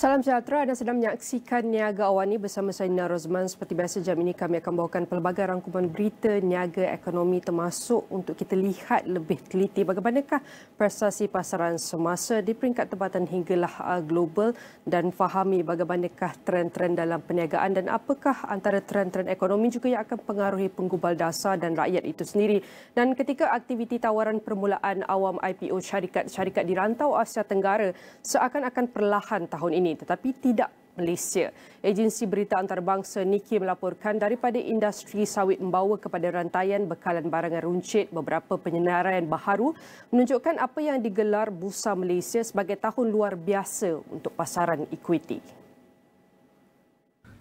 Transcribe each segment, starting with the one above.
Salam sejahtera, anda sedang menyaksikan Niaga AWANI bersama saya Rozman. Seperti biasa jam ini kami akan bawakan pelbagai rangkuman berita niaga ekonomi termasuk untuk kita lihat lebih teliti bagaimanakah prestasi pasaran semasa di peringkat tempatan hinggalah global dan fahami bagaimanakah trend-trend dalam perniagaan dan apakah antara trend-trend ekonomi juga yang akan pengaruhi penggubal dasar dan rakyat itu sendiri. Dan ketika aktiviti tawaran permulaan awam IPO syarikat-syarikat di rantau Asia Tenggara seakan-akan perlahan tahun ini tetapi tidak Malaysia. Agensi berita antarabangsa Niki melaporkan daripada industri sawit membawa kepada rantaian bekalan barangan runcit beberapa penyenaraian baharu menunjukkan apa yang digelar Bursa Malaysia sebagai tahun luar biasa untuk pasaran ekuiti.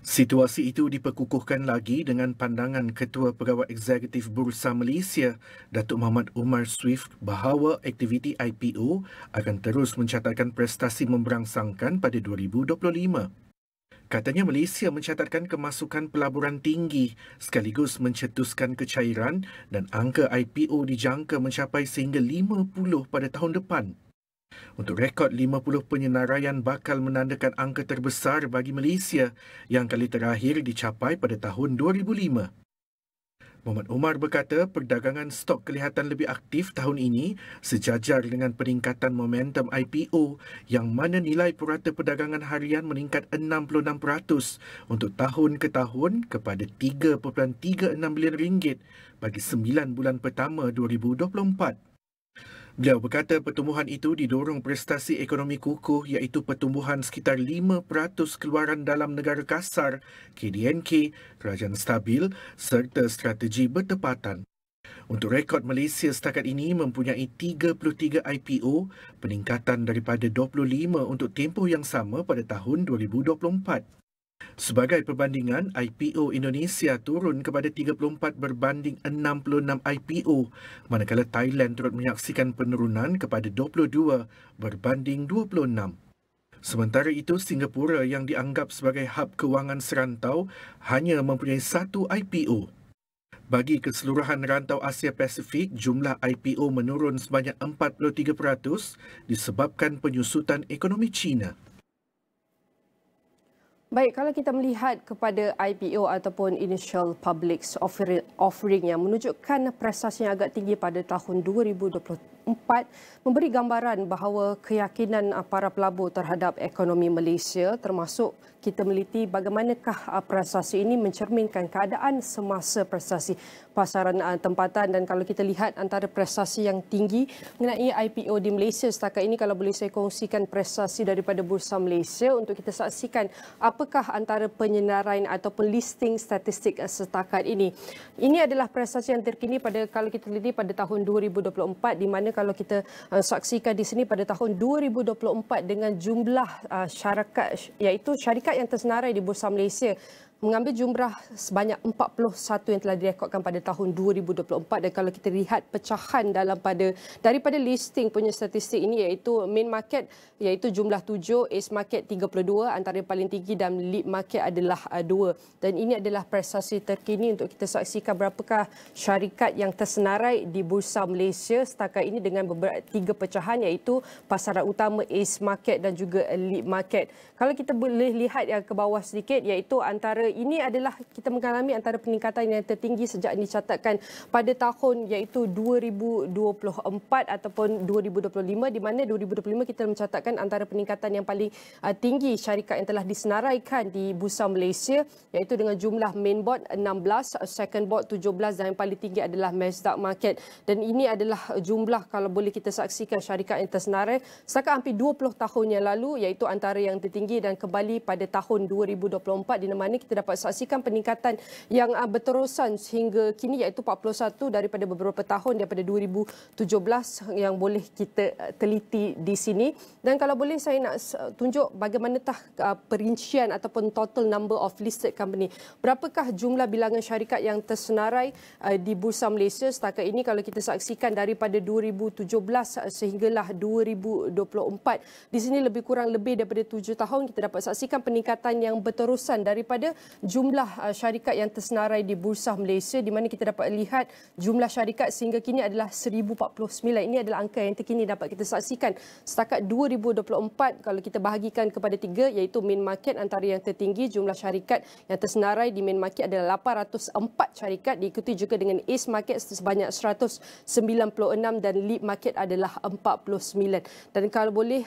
Situasi itu diperkukuhkan lagi dengan pandangan Ketua Pegawai Eksekutif Bursa Malaysia, Datuk Muhammad Umar Swift, bahawa aktiviti IPO akan terus mencatatkan prestasi memberangsangkan pada 2025. Katanya Malaysia mencatatkan kemasukan pelaburan tinggi sekaligus mencetuskan kecairan dan angka IPO dijangka mencapai sehingga 50 pada tahun depan. Untuk rekod 50 penyenaraian bakal menandakan angka terbesar bagi Malaysia yang kali terakhir dicapai pada tahun 2005. Muhammad Umar berkata perdagangan stok kelihatan lebih aktif tahun ini sejajar dengan peningkatan momentum IPO yang mana nilai purata perdagangan harian meningkat 66% untuk tahun ke tahun kepada 3.36 bilion ringgit bagi 9 bulan pertama 2024. Beliau berkata pertumbuhan itu didorong prestasi ekonomi kukuh iaitu pertumbuhan sekitar 5% keluaran dalam negara kasar, KDNK, kerajaan stabil serta strategi bertepatan. Untuk rekod Malaysia setakat ini mempunyai 33 IPO, peningkatan daripada 25 untuk tempoh yang sama pada tahun 2024. Sebagai perbandingan, IPO Indonesia turun kepada 34 berbanding 66 IPO, manakala Thailand turut menyaksikan penurunan kepada 22 berbanding 26. Sementara itu, Singapura yang dianggap sebagai hub kewangan serantau hanya mempunyai 1 IPO. Bagi keseluruhan rantau Asia Pasifik, jumlah IPO menurun sebanyak 43% disebabkan penyusutan ekonomi China. Baik, kalau kita melihat kepada IPO ataupun Initial Public Offering yang menunjukkan prestasi yang agak tinggi pada tahun 2024 memberi gambaran bahawa keyakinan para pelabur terhadap ekonomi Malaysia termasuk kita meliti bagaimanakah prestasi ini mencerminkan keadaan semasa prestasi pasaran tempatan dan kalau kita lihat antara prestasi yang tinggi mengenai IPO di Malaysia setakat ini kalau boleh saya kongsikan prestasi daripada Bursa Malaysia untuk kita saksikan apakah antara penyenaraian ataupun listing statistik setakat ini. Ini adalah prestasi yang terkini pada kalau kita lihat pada tahun 2024 di mana kalau kita saksikan di sini pada tahun 2024 dengan jumlah syarikat iaitu syarikat yang tersenarai di Bursa Malaysia mengambil jumlah sebanyak 41 yang telah direkodkan pada tahun 2024 dan kalau kita lihat pecahan daripada listing punya statistik ini iaitu main market iaitu jumlah 7, ace market 32 antara yang paling tinggi dan lead market adalah 2 dan ini adalah prestasi terkini untuk kita saksikan berapakah syarikat yang tersenarai di Bursa Malaysia setakat ini dengan beberapa 3 pecahan iaitu pasaran utama ace market dan juga lead market. Kalau kita boleh lihat yang ke bawah sedikit iaitu antara ini adalah kita mengalami antara peningkatan yang tertinggi sejak dicatatkan pada tahun iaitu 2024 ataupun 2025 di mana 2025 kita mencatatkan antara peningkatan yang paling tinggi syarikat yang telah disenaraikan di Bursa Malaysia iaitu dengan jumlah main board 16, second board 17 dan yang paling tinggi adalah Nasdaq market dan ini adalah jumlah kalau boleh kita saksikan syarikat yang tersenarai setakat hampir 20 tahun yang lalu iaitu antara yang tertinggi dan kembali pada tahun 2024 di mana kita dapat saksikan peningkatan yang berterusan sehingga kini iaitu 41 daripada beberapa tahun daripada 2017 yang boleh kita teliti di sini dan kalau boleh saya nak tunjuk bagaimanakah perincian ataupun total number of listed company. Berapakah jumlah bilangan syarikat yang tersenarai di Bursa Malaysia setakat ini kalau kita saksikan daripada 2017 sehinggalah 2024 di sini lebih kurang lebih daripada 7 tahun kita dapat saksikan peningkatan yang berterusan daripada jumlah syarikat yang tersenarai di Bursa Malaysia, di mana kita dapat lihat jumlah syarikat sehingga kini adalah 1049. Ini adalah angka yang terkini dapat kita saksikan setakat 2024 kalau kita bahagikan kepada 3, iaitu main market antara yang tertinggi. Jumlah syarikat yang tersenarai di main market adalah 804 syarikat, diikuti juga dengan Ace Market sebanyak 196 dan Lead Market adalah 49. Dan kalau boleh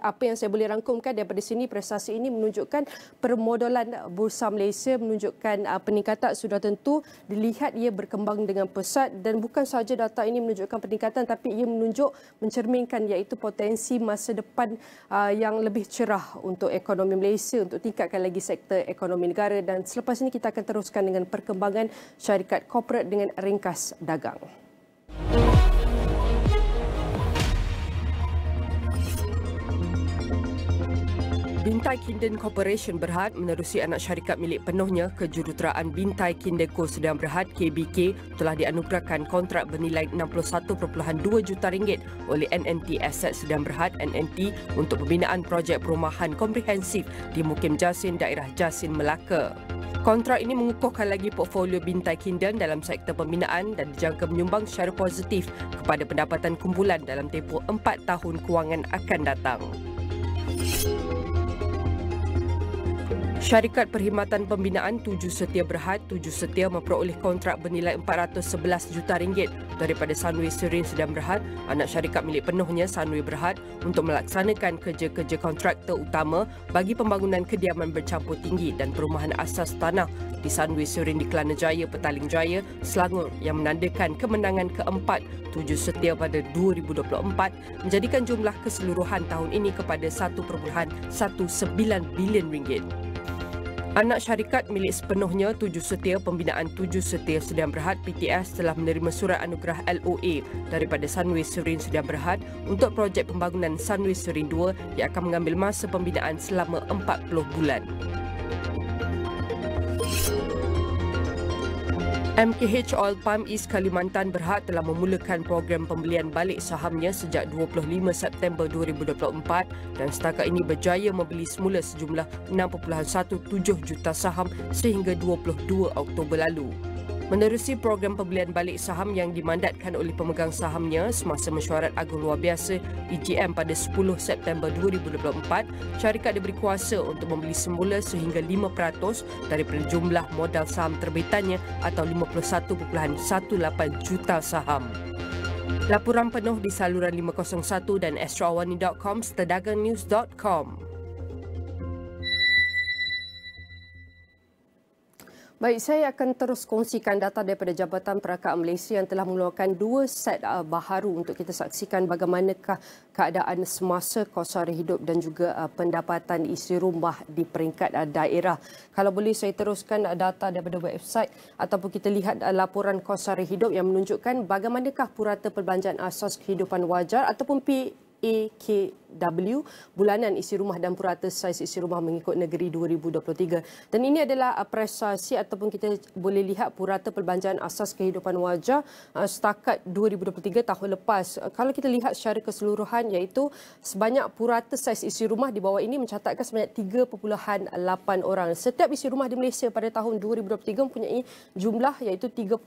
apa yang saya boleh rangkumkan daripada sini, prestasi ini menunjukkan permodalan Bursa Malaysia, menunjukkan peningkatan sudah tentu dilihat ia berkembang dengan pesat, dan bukan sahaja data ini menunjukkan peningkatan tapi ia mencerminkan iaitu potensi masa depan yang lebih cerah untuk ekonomi Malaysia, untuk tingkatkan lagi sektor ekonomi negara. Dan selepas ini kita akan teruskan dengan perkembangan syarikat korporat dengan ringkas dagang. Bintai Kinden Corporation Berhad menerusi anak syarikat milik penuhnya Kejuruteraan Bintai Kindenco Sedang Berhad KBK telah dianugerahkan kontrak bernilai 61.2 juta ringgit oleh NNT Asset Sedang Berhad NNT untuk pembinaan projek perumahan komprehensif di Mukim Jasin, daerah Jasin, Melaka. Kontrak ini mengukuhkan lagi portfolio Bintai Kinden dalam sektor pembinaan dan dijangka menyumbang secara positif kepada pendapatan kumpulan dalam tempoh 4 tahun kewangan akan datang. Syarikat Perkhidmatan Pembinaan 7 Setia Berhad 7 Setia memperoleh kontrak bernilai 411 juta ringgit daripada Sunway Serin Sedang Berhad, anak syarikat milik penuhnya Sunway Berhad, untuk melaksanakan kerja-kerja kontraktor utama bagi pembangunan kediaman bercampur tinggi dan perumahan asas tanah di Sunway Serin di Kelana Jaya, Petaling Jaya, Selangor, yang menandakan kemenangan keempat 7 Setia pada 2024, menjadikan jumlah keseluruhan tahun ini kepada 1.19 bilion ringgit. Anak syarikat milik sepenuhnya 7 Setia Pembinaan 7 Setia Sedang Berhad PTS telah menerima surat anugerah LOA daripada Sunway Serin Sedang Berhad untuk projek pembangunan Sunway Serin 2 yang akan mengambil masa pembinaan selama 40 bulan. MKH Oil Palm East Kalimantan Berhad telah memulakan program pembelian balik sahamnya sejak 25 September 2024 dan setakat ini berjaya membeli semula sejumlah 6.17 juta saham sehingga 22 Oktober lalu. Menerusi program pembelian balik saham yang dimandatkan oleh pemegang sahamnya semasa mesyuarat agung luar biasa EGM pada 10 September 2024, syarikat diberi kuasa untuk membeli semula sehingga 5% daripada jumlah modal saham terbitannya atau 51.18 juta saham. Laporan penuh di saluran 501 dan astroawani.com serta dagangnews.com. Baik, saya akan terus kongsikan data daripada Jabatan Perakaan Malaysia yang telah mengeluarkan 2 set baharu untuk kita saksikan bagaimanakah keadaan semasa kos sara hidup dan juga pendapatan isi rumah di peringkat daerah. Kalau boleh saya teruskan data daripada website ataupun kita lihat laporan kos sara hidup yang menunjukkan bagaimanakah purata perbelanjaan asas kehidupan wajar ataupun PAKW bulanan isi rumah dan purata saiz isi rumah mengikut negeri 2023. Dan ini adalah prestasi ataupun kita boleh lihat purata perbelanjaan asas kehidupan wajar setakat 2023 tahun lepas. Kalau kita lihat secara keseluruhan iaitu sebanyak purata saiz isi rumah di bawah ini mencatatkan sebanyak 3.8 orang. Setiap isi rumah di Malaysia pada tahun 2023 mempunyai jumlah iaitu 3.8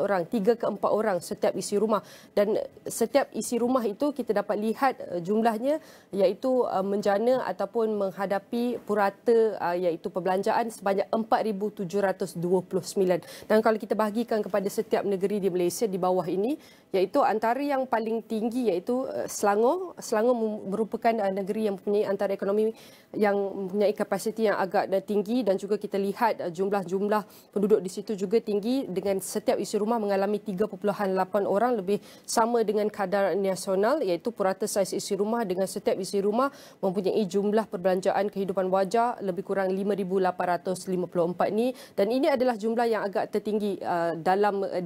orang, 3 ke 4 orang setiap isi rumah. Dan setiap isi rumah itu kita dapat lihat jumlahnya iaitu menjana ataupun menghadapi purata iaitu perbelanjaan sebanyak 4,729. Dan kalau kita bahagikan kepada setiap negeri di Malaysia di bawah ini iaitu antara yang paling tinggi iaitu Selangor. Selangor merupakan negeri yang mempunyai antara ekonomi yang mempunyai kapasiti yang agak tinggi dan juga kita lihat jumlah penduduk di situ juga tinggi dengan setiap isi rumah mengalami 3.8 orang, lebih sama dengan kadar nasional iaitu purata saiz isi rumah dengan setiap isi rumah mempunyai jumlah perbelanjaan kehidupan wajar lebih kurang 5,854 ni, dan ini adalah jumlah yang agak tertinggi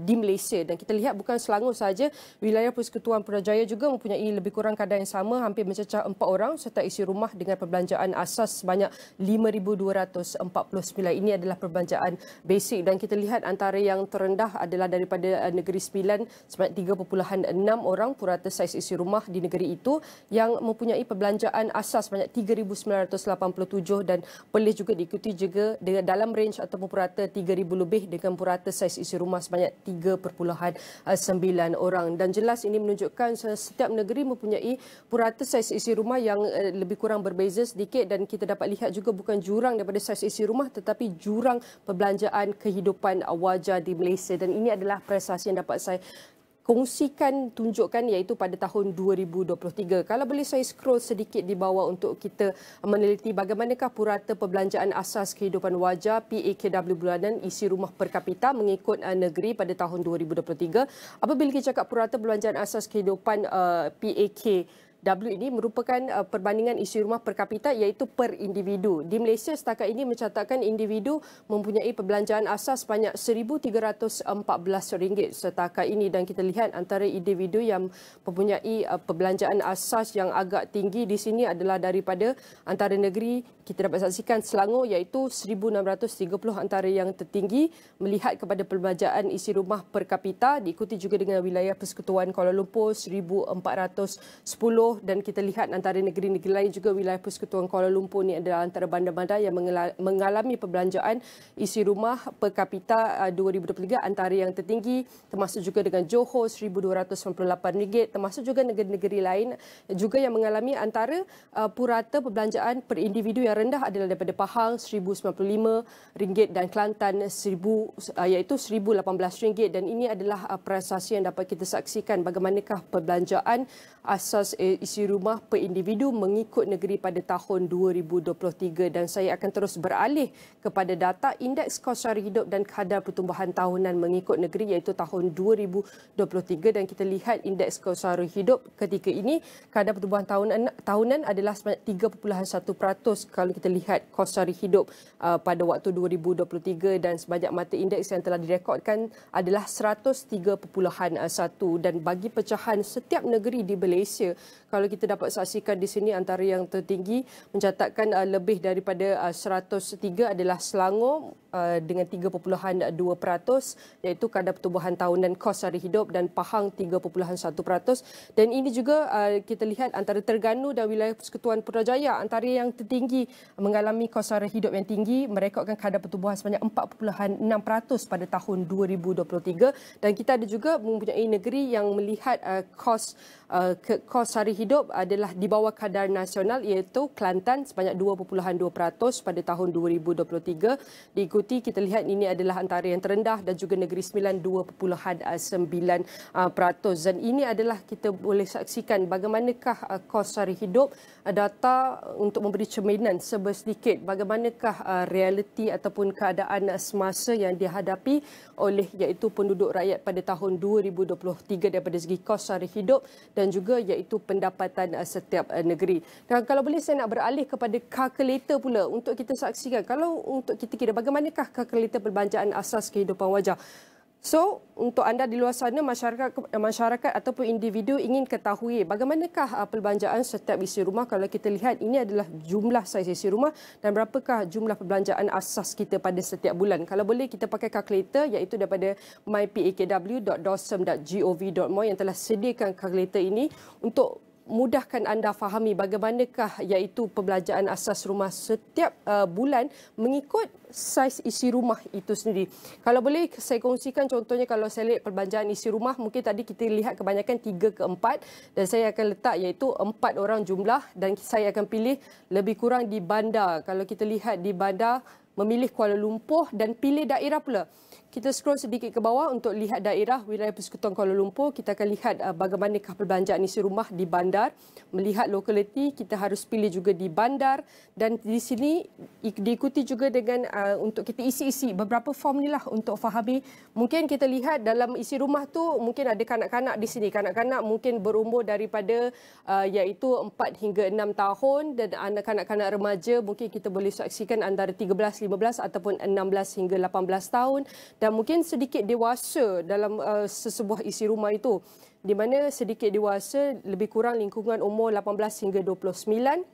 di Malaysia. Dan kita lihat bukan Selangor sahaja, wilayah Persekutuan Putrajaya juga mempunyai lebih kurang kadar yang sama, hampir mencecah 4 orang setiap isi rumah dengan perbelanjaan asas sebanyak 5,249. Ini adalah perbelanjaan basic. Dan kita lihat antara yang terendah adalah daripada Negeri Sembilan sebanyak 3.6 orang purata saiz isi rumah di negeri itu. yang mempunyai perbelanjaan asas banyak 3,987 dan boleh juga diikuti juga dengan dalam range ataupun purata 3,000 lebih dengan purata saiz isi rumah sebanyak 3.9 orang. Dan jelas ini menunjukkan setiap negeri mempunyai purata saiz isi rumah yang lebih kurang berbeza sedikit, dan kita dapat lihat juga bukan jurang daripada saiz isi rumah tetapi jurang perbelanjaan kehidupan wajar di Malaysia. Dan ini adalah prestasi yang dapat saya kongsikan, tunjukkan, iaitu pada tahun 2023. Kalau boleh saya scroll sedikit di bawah untuk kita meneliti bagaimanakah purata perbelanjaan asas kehidupan wajar PAKW bulanan isi rumah per kapita mengikut negeri pada tahun 2023. Apabila kita cakap purata perbelanjaan asas kehidupan PAKW ini merupakan perbandingan isi rumah per kapita, iaitu per individu. Di Malaysia setakat ini mencatatkan individu mempunyai perbelanjaan asas banyak RM1,314 setakat ini, dan kita lihat antara individu yang mempunyai perbelanjaan asas yang agak tinggi di sini adalah daripada antara negeri kita dapat saksikan Selangor, iaitu 1,630 antara yang tertinggi melihat kepada perbelanjaan isi rumah per kapita, diikuti juga dengan wilayah Persekutuan Kuala Lumpur 1,410, dan kita lihat antara negeri-negeri lain juga wilayah Persekutuan Kuala Lumpur ni adalah antara bandar-bandar yang mengalami perbelanjaan isi rumah per kapita 2023 antara yang tertinggi, termasuk juga dengan Johor RM1,298, termasuk juga negeri-negeri lain juga yang mengalami antara purata perbelanjaan per individu yang rendah adalah daripada Pahang RM1,095 dan Kelantan iaitu RM1,018, dan ini adalah prestasi yang dapat kita saksikan bagaimanakah perbelanjaan asas isi rumah per individu mengikut negeri pada tahun 2023. Dan saya akan terus beralih kepada data indeks kos sara hidup dan kadar pertumbuhan tahunan mengikut negeri, iaitu tahun 2023, dan kita lihat indeks kos sara hidup ketika ini kadar pertumbuhan tahunan adalah sebanyak 3.1% kalau kita lihat kos sara hidup pada waktu 2023, dan sebanyak mata indeks yang telah direkodkan adalah 103.1, dan bagi pecahan setiap negeri di Malaysia, kalau kita dapat saksikan di sini antara yang tertinggi mencatatkan lebih daripada 103 adalah Selangor dengan 3.2%, iaitu kadar pertumbuhan tahunan kos sara hidup, dan Pahang 3.1%. Dan ini juga kita lihat antara Terengganu dan wilayah Persekutuan Putrajaya antara yang tertinggi mengalami kos sara hidup yang tinggi, merekodkan kadar pertumbuhan sebanyak 4.6% pada tahun 2023, dan kita ada juga mempunyai negeri yang melihat kos sara hidup adalah di bawah kadar nasional, iaitu Kelantan sebanyak 2.2% pada tahun 2023. Diikuti kita lihat ini adalah antara yang terendah, dan juga Negeri Sembilan 2.9%. Dan ini adalah kita boleh saksikan bagaimanakah kos sara hidup, data untuk memberi cerminan sedikit bagaimanakah realiti ataupun keadaan semasa yang dihadapi oleh iaitu penduduk rakyat pada tahun 2023 daripada segi kos sara hidup dan juga iaitu pendapatan setiap negeri. Dan kalau boleh saya nak beralih kepada kalkulator pula untuk kita saksikan kalau untuk kita kira bagaimanakah kalkulator perbelanjaan asas kehidupan wajar. So, untuk anda di luar sana, masyarakat ataupun individu ingin ketahui bagaimanakah perbelanjaan setiap isi rumah. Kalau kita lihat ini adalah jumlah saiz isi rumah dan berapakah jumlah perbelanjaan asas kita pada setiap bulan. Kalau boleh kita pakai kalkulator iaitu daripada mypakw.dosem.gov.my yang telah sediakan kalkulator ini untuk mudahkan anda fahami bagaimanakah iaitu perbelanjaan asas rumah setiap bulan mengikut saiz isi rumah itu sendiri. Kalau boleh saya kongsikan contohnya kalau saya lihat perbelanjaan isi rumah, mungkin tadi kita lihat kebanyakan 3 ke 4 dan saya akan letak iaitu 4 orang jumlah dan saya akan pilih lebih kurang di bandar. Kalau kita lihat di bandar, memilih Kuala Lumpur dan pilih daerah pula. Kita scroll sedikit ke bawah untuk lihat daerah wilayah Persekutuan Kuala Lumpur. Kita akan lihat bagaimanakah perbelanjaan isi rumah di bandar. Melihat lokaliti, kita harus pilih juga di bandar. Dan di sini diikuti juga dengan untuk kita isi-isi beberapa form ni lah untuk fahami. Mungkin kita lihat dalam isi rumah tu mungkin ada kanak-kanak di sini. Kanak-kanak mungkin berumur daripada iaitu 4 hingga 6 tahun dan kanak-kanak remaja mungkin kita boleh saksikan antara 13, 15 ataupun 16 hingga 18 tahun. Dan mungkin sedikit dewasa dalam sesebuah isi rumah itu, di mana sedikit dewasa lebih kurang lingkungan umur 18 hingga 29.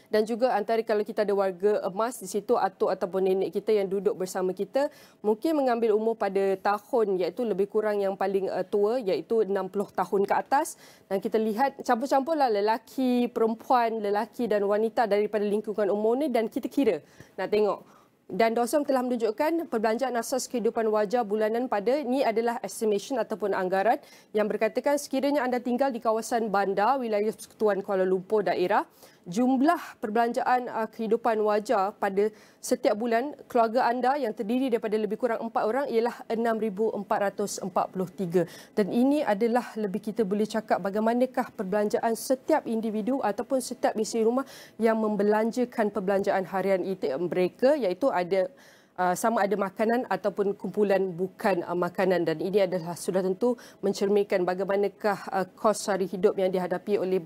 dan juga antara kalau kita ada warga emas di situ, atuk ataupun nenek kita yang duduk bersama kita mungkin mengambil umur pada tahun iaitu lebih kurang yang paling tua iaitu 60 tahun ke atas, dan kita lihat campur-campurlah lelaki, perempuan, lelaki dan wanita daripada lingkungan umur ni, dan kita kira nak tengok. Dan Dosam telah menunjukkan perbelanjaan asas kehidupan wajar bulanan pada ni adalah estimation ataupun anggaran yang berkatakan sekiranya anda tinggal di kawasan bandar wilayah Persekutuan Kuala Lumpur daerah, jumlah perbelanjaan kehidupan wajar pada setiap bulan keluarga anda yang terdiri daripada lebih kurang 4 orang ialah 6,443. Dan ini adalah lebih kita boleh cakap bagaimanakah perbelanjaan setiap individu ataupun setiap isi rumah yang membelanjakan perbelanjaan harian itu mereka, iaitu ada sama ada makanan ataupun kumpulan bukan makanan, dan ini adalah sudah tentu mencerminkan bagaimanakah kos sara hidup yang dihadapi oleh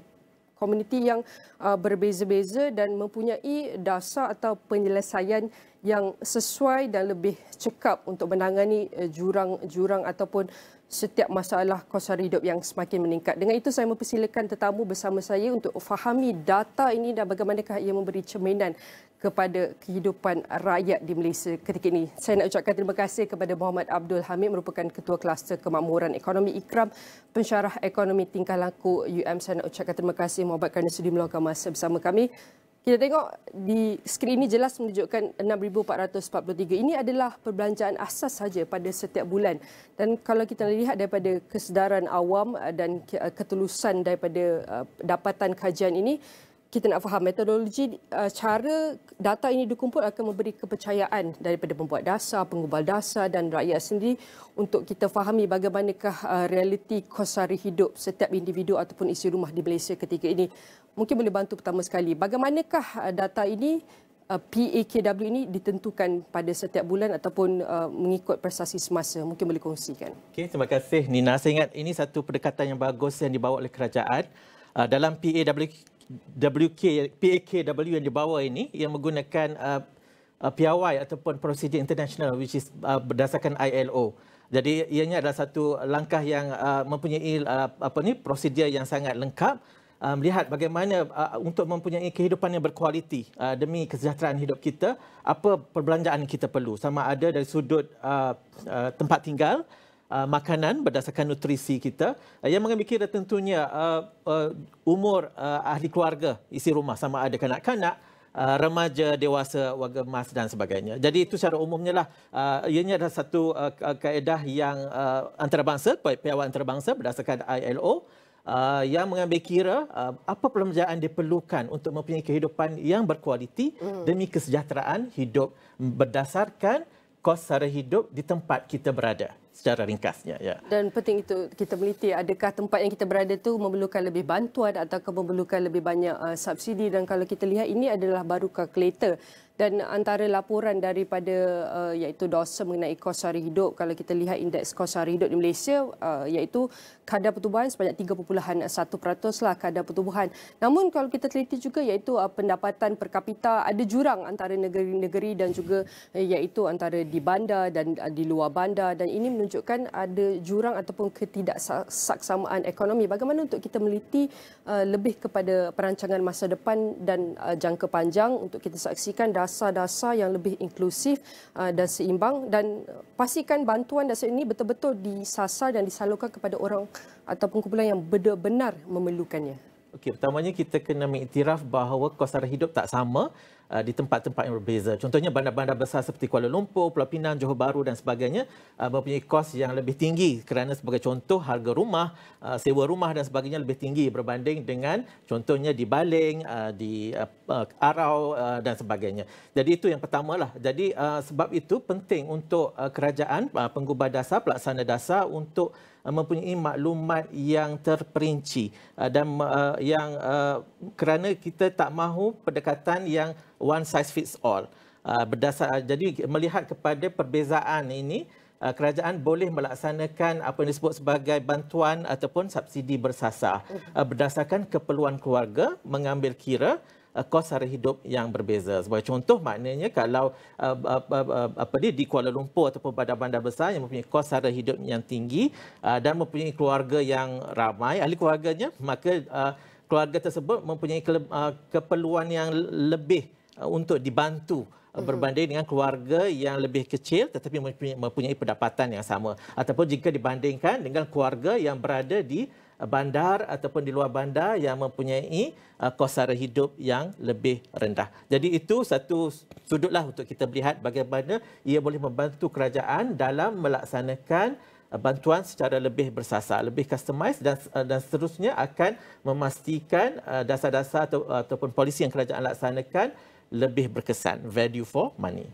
komuniti yang berbeza-beza dan mempunyai dasar atau penyelesaian yang sesuai dan lebih cekap untuk menangani jurang-jurang ataupun setiap masalah kos sara hidup yang semakin meningkat. Dengan itu saya mempersilakan tetamu bersama saya untuk fahami data ini dan bagaimanakah ia memberi cerminan kepada kehidupan rakyat di Malaysia ketika ini. Saya nak ucapkan terima kasih kepada Muhammad Abdul Hamid, merupakan Ketua Kluster Kemakmuran Ekonomi Ikram, Pensyarah Ekonomi Tingkah Laku UM. Saya nak ucapkan terima kasih Muhammad kerana sudi meluangkan masa bersama kami. Kita tengok di skrin ini jelas menunjukkan 6,443. Ini adalah perbelanjaan asas saja pada setiap bulan. Dan kalau kita lihat daripada kesedaran awam dan ketulusan daripada dapatan kajian ini, kita nak faham metodologi cara data ini dikumpul akan memberi kepercayaan daripada pembuat dasar, penggubal dasar dan rakyat sendiri untuk kita fahami bagaimanakah realiti kos sara hidup setiap individu ataupun isi rumah di Malaysia ketika ini. Mungkin boleh bantu pertama sekali, bagaimanakah data ini PAKW ini ditentukan pada setiap bulan ataupun mengikut prestasi semasa? Mungkin boleh kongsikan. Okey, terima kasih Nina. Saya ingat ini satu pendekatan yang bagus yang dibawa oleh kerajaan. Dalam PAKW yang dibawa ini yang menggunakan piawai ataupun prosedur international which is berdasarkan ILO. Jadi ianya adalah satu langkah yang mempunyai prosedur yang sangat lengkap, melihat bagaimana untuk mempunyai kehidupan yang berkualiti demi kesejahteraan hidup kita, apa perbelanjaan kita perlu, sama ada dari sudut tempat tinggal, makanan berdasarkan nutrisi kita, yang mengambil kira tentunya umur ahli keluarga isi rumah, sama ada kanak-kanak, remaja, dewasa, warga emas dan sebagainya. Jadi itu secara umumnya lah, ianya adalah satu kaedah yang antarabangsa, piawai antarabangsa berdasarkan ILO, yang mengambil kira apa perbelanjaan diperlukan untuk mempunyai kehidupan yang berkualiti demi kesejahteraan hidup berdasarkan kos sara hidup di tempat kita berada. Secara ringkasnya, ya. Dan penting itu kita meliti adakah tempat yang kita berada itu memerlukan lebih bantuan atau memerlukan lebih banyak subsidi. Dan kalau kita lihat ini adalah baru kalkulator. Dan antara laporan daripada iaitu dosa mengenai kos sara hidup, kalau kita lihat indeks kos sara hidup di Malaysia iaitu kadar pertumbuhan sebanyak 3.1% lah kadar pertumbuhan. Namun kalau kita teliti juga iaitu pendapatan per kapita ada jurang antara negeri-negeri dan juga iaitu antara di bandar dan di luar bandar, dan ini menunjukkan ada jurang ataupun ketidaksaksamaan ekonomi. Bagaimana untuk kita meliti lebih kepada perancangan masa depan dan jangka panjang untuk kita saksikan dasar-dasar yang lebih inklusif dan seimbang, dan pastikan bantuan dasar ini betul-betul disasar dan disalurkan kepada orang ataupun kumpulan yang benar-benar memerlukannya. Okey, pertamanya kita kena mengiktiraf bahawa kos sara hidup tak sama di tempat-tempat yang berbeza. Contohnya bandar-bandar besar seperti Kuala Lumpur, Pulau Pinang, Johor Bahru dan sebagainya mempunyai kos yang lebih tinggi kerana sebagai contoh harga rumah, sewa rumah dan sebagainya lebih tinggi berbanding dengan contohnya di Baling, di Arau dan sebagainya. Jadi itu yang pertamalah. Jadi sebab itu penting untuk kerajaan, penggubah dasar, pelaksana dasar untuk mempunyai maklumat yang terperinci dan yang kerana kita tak mahu pendekatan yang one size fits all. Jadi melihat kepada perbezaan ini, kerajaan boleh melaksanakan apa yang disebut sebagai bantuan ataupun subsidi bersasar berdasarkan keperluan keluarga, mengambil kira kos sara hidup yang berbeza. Sebagai contoh, maknanya kalau di Kuala Lumpur ataupun bandar-bandar besar yang mempunyai kos sara hidup yang tinggi dan mempunyai keluarga yang ramai, ahli keluarganya, maka keluarga tersebut mempunyai keperluan yang lebih untuk dibantu berbanding dengan keluarga yang lebih kecil tetapi mempunyai pendapatan yang sama, ataupun jika dibandingkan dengan keluarga yang berada di bandar ataupun di luar bandar yang mempunyai kos sara hidup yang lebih rendah. Jadi itu satu sudutlah untuk kita melihat bagaimana ia boleh membantu kerajaan dalam melaksanakan bantuan secara lebih bersasar, lebih customised, dan seterusnya akan memastikan dasar-dasar ataupun polisi yang kerajaan laksanakan lebih berkesan, value for money.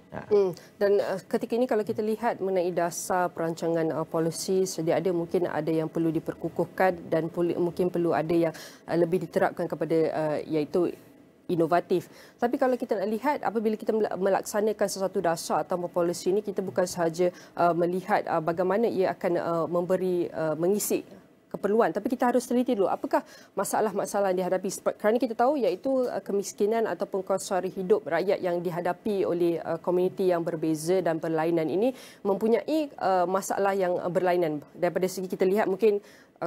Dan ketika ini kalau kita lihat mengenai dasar perancangan polisi, sedia ada mungkin ada yang perlu diperkukuhkan dan mungkin perlu ada yang lebih diterapkan kepada iaitu inovatif. Tapi kalau kita nak lihat apabila kita melaksanakan sesuatu dasar atau polisi ini, kita bukan sahaja melihat bagaimana ia akan mengisi keperluan, tapi kita harus teliti dulu apakah masalah-masalah yang dihadapi, kerana kita tahu iaitu kemiskinan ataupun kos sara hidup rakyat yang dihadapi oleh komuniti yang berbeza dan berlainan ini mempunyai masalah yang berlainan. Daripada segi kita lihat mungkin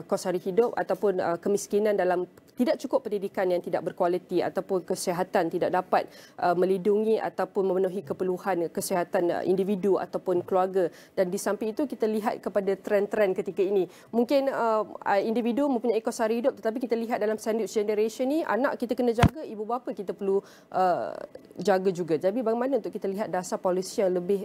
kos sara hidup ataupun kemiskinan dalam tidak cukup pendidikan yang tidak berkualiti ataupun kesihatan tidak dapat melindungi ataupun memenuhi keperluan kesihatan individu ataupun keluarga. Dan di samping itu kita lihat kepada trend-trend ketika ini. Mungkin individu mempunyai kos sara hidup, tetapi kita lihat dalam sandwich generation ni anak kita kena jaga, ibu bapa kita perlu jaga juga. Jadi bagaimana untuk kita lihat dasar polisi yang lebih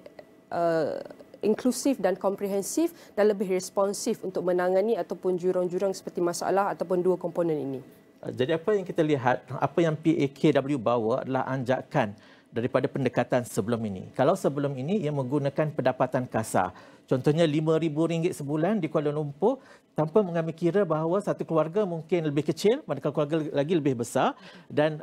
inklusif dan komprehensif dan lebih responsif untuk menangani ataupun jurang-jurang seperti masalah ataupun dua komponen ini. Jadi apa yang kita lihat, apa yang PAKW bawa adalah anjakan daripada pendekatan sebelum ini. Kalau sebelum ini ia menggunakan pendapatan kasar. Contohnya RM5,000 sebulan di Kuala Lumpur tanpa mengambil kira bahawa satu keluarga mungkin lebih kecil, manakala keluarga lagi lebih besar, dan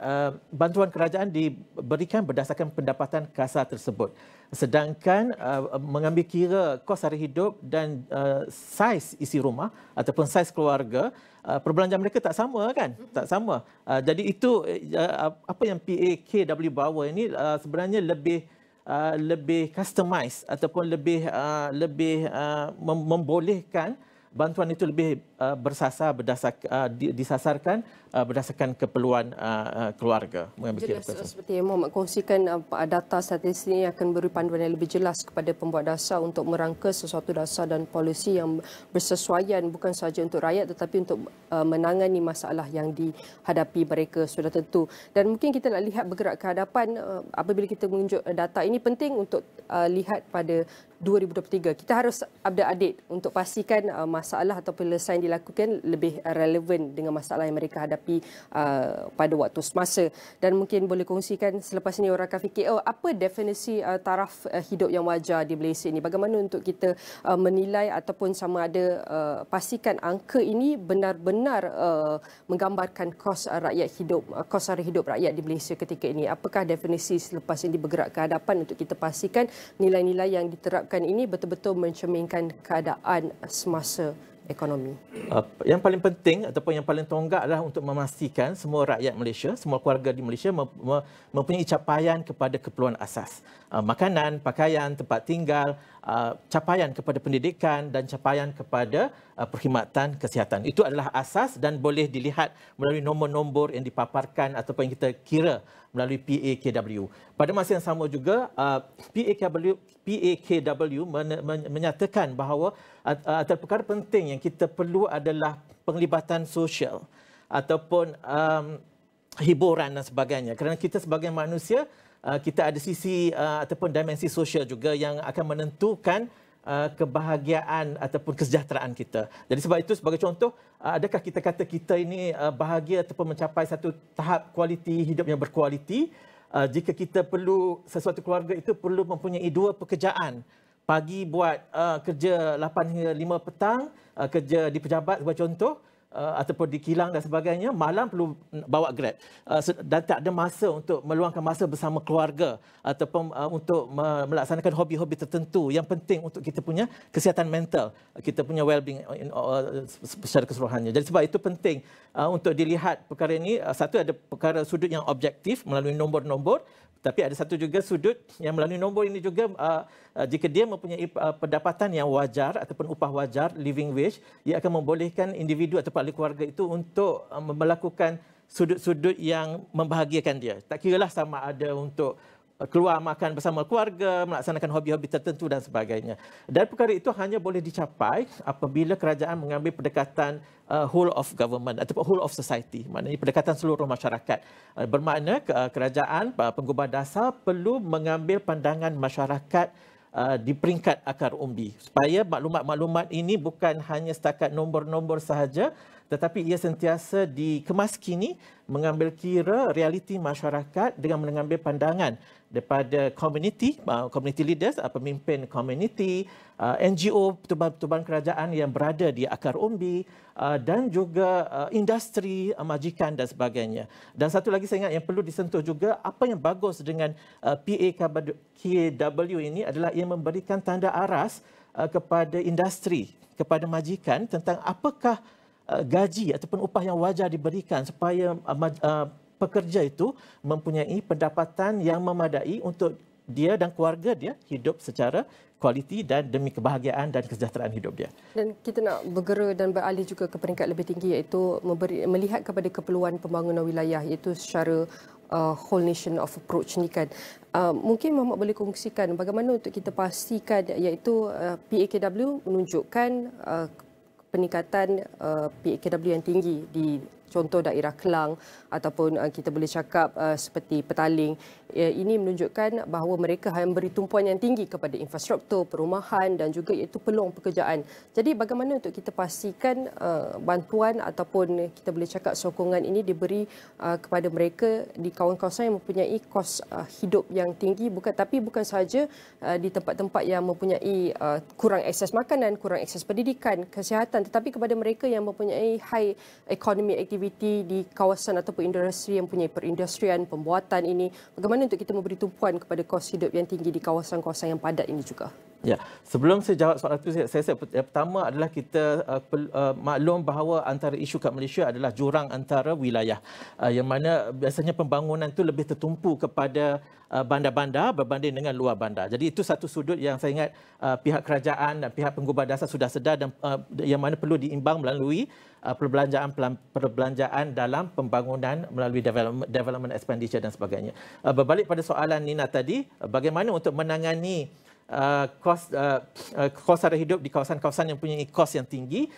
bantuan kerajaan diberikan berdasarkan pendapatan kasar tersebut. Sedangkan mengambil kira kos sara hidup dan saiz isi rumah ataupun saiz keluarga, perbelanjaan mereka tak sama kan? Tak sama. Jadi itu apa yang PAKW bawa ini sebenarnya lebih customized ataupun lebih membolehkan bantuan itu lebih disasarkan berdasarkan keperluan keluarga. Jelas, seperti yang Muhammad kongsikan, data statistik ini akan beri panduan yang lebih jelas kepada pembuat dasar untuk merangka sesuatu dasar dan polisi yang bersesuaian bukan sahaja untuk rakyat tetapi untuk menangani masalah yang dihadapi mereka sudah tentu. Dan mungkin kita nak lihat bergerak ke hadapan, apabila kita menunjuk data ini penting untuk lihat pada 2023. Kita harus update untuk pastikan masalah atau penyelesaian dilakukan lebih relevan dengan masalah yang mereka hadapi pada waktu semasa. Dan mungkin boleh kongsikan selepas ini orang akan fikir, apa definisi taraf hidup yang wajar di Malaysia ini? Bagaimana untuk kita menilai ataupun sama ada pastikan angka ini benar-benar menggambarkan kos sara hidup rakyat di Malaysia ketika ini? Apakah definisi selepas ini bergerak ke hadapan untuk kita pastikan nilai-nilai yang diterapkan ini betul-betul mencerminkan keadaan semasa ekonomi? Yang paling penting ataupun yang paling tonggak adalah untuk memastikan semua rakyat Malaysia, semua keluarga di Malaysia mempunyai capaian kepada keperluan asas. Makanan, pakaian, tempat tinggal, capaian kepada pendidikan dan capaian kepada perkhidmatan kesihatan. Itu adalah asas dan boleh dilihat melalui nombor-nombor yang dipaparkan ataupun yang kita kira melalui PAKW. Pada masa yang sama juga, PAKW menyatakan bahawa antara perkara penting yang kita perlu adalah penglibatan sosial ataupun hiburan dan sebagainya. Kerana kita sebagai manusia, kita ada sisi ataupun dimensi sosial juga yang akan menentukan kebahagiaan ataupun kesejahteraan kita. Jadi sebab itu sebagai contoh, adakah kita kata kita ini bahagia ataupun mencapai satu tahap kualiti hidup yang berkualiti jika kita perlu, sesuatu keluarga itu perlu mempunyai 2 pekerjaan. Pagi buat kerja 8 hingga 5 petang, kerja di pejabat sebagai contoh, ataupun di kilang dan sebagainya, malam perlu bawa Grab dan tak ada masa untuk meluangkan masa bersama keluarga ataupun untuk melaksanakan hobi-hobi tertentu yang penting untuk kita punya kesihatan mental, kita punya well-being secara keseluruhannya. Jadi sebab itu penting untuk dilihat perkara ini. Satu, ada perkara sudut yang objektif melalui nombor-nombor, tapi ada satu juga sudut yang melalui nombor ini juga jika dia mempunyai pendapatan yang wajar ataupun upah wajar, living wage, ia akan membolehkan individu ataupun ahli keluarga itu untuk melakukan sudut-sudut yang membahagiakan dia. Tak kiralah sama ada untuk keluar makan bersama keluarga, melaksanakan hobi-hobi tertentu dan sebagainya. Dan perkara itu hanya boleh dicapai apabila kerajaan mengambil pendekatan whole of government ataupun whole of society, maknanya pendekatan seluruh masyarakat. Bermakna kerajaan, penggubah dasar perlu mengambil pandangan masyarakat di peringkat akar umbi supaya maklumat-maklumat ini bukan hanya setakat nombor-nombor sahaja, tetapi ia sentiasa dikemaskini mengambil kira realiti masyarakat dengan mengambil pandangan daripada community leaders, pemimpin community, NGO, pertubuhan kerajaan yang berada di akar umbi, dan juga industri, majikan dan sebagainya. Dan satu lagi saya ingat yang perlu disentuh juga, apa yang bagus dengan PAKW ini adalah ia memberikan tanda aras kepada industri, kepada majikan tentang apakah gaji ataupun upah yang wajar diberikan supaya pekerja itu mempunyai pendapatan yang memadai untuk dia dan keluarga dia hidup secara kualiti dan demi kebahagiaan dan kesejahteraan hidup dia. Dan kita nak bergerak dan beralih juga ke peringkat lebih tinggi, iaitu melihat kepada keperluan pembangunan wilayah, iaitu secara whole nation of approach ni kan. Mungkin Muhammad boleh kongsikan bagaimana untuk kita pastikan iaitu PAKW menunjukkan peningkatan PAKW yang tinggi di contoh daerah Kelang ataupun kita boleh cakap seperti Petaling. Ini menunjukkan bahawa mereka memberi tumpuan yang tinggi kepada infrastruktur, perumahan dan juga iaitu peluang pekerjaan. Jadi bagaimana untuk kita pastikan bantuan ataupun kita boleh cakap sokongan ini diberi kepada mereka di kawasan-kawasan yang mempunyai kos hidup yang tinggi, bukan sahaja di tempat-tempat yang mempunyai kurang akses makanan, kurang akses pendidikan, kesihatan, tetapi kepada mereka yang mempunyai high economy activity di kawasan ataupun industri yang mempunyai perindustrian, pembuatan ini. Bagaimana untuk kita memberi tumpuan kepada kos hidup yang tinggi di kawasan-kawasan yang padat ini juga? Ya, sebelum saya jawab soalan itu, saya yang pertama adalah kita maklum bahawa antara isu kat Malaysia adalah jurang antara wilayah, yang mana biasanya pembangunan itu lebih tertumpu kepada bandar-bandar berbanding dengan luar bandar. Jadi itu satu sudut yang saya ingat pihak kerajaan dan pihak penggubah dasar sudah sedar dan yang mana perlu diimbang melalui perbelanjaan dalam pembangunan melalui development expenditure dan sebagainya. Berbalik pada soalan Nina tadi, bagaimana untuk menangani kos sara hidup di kawasan-kawasan yang mempunyai kos yang tinggi,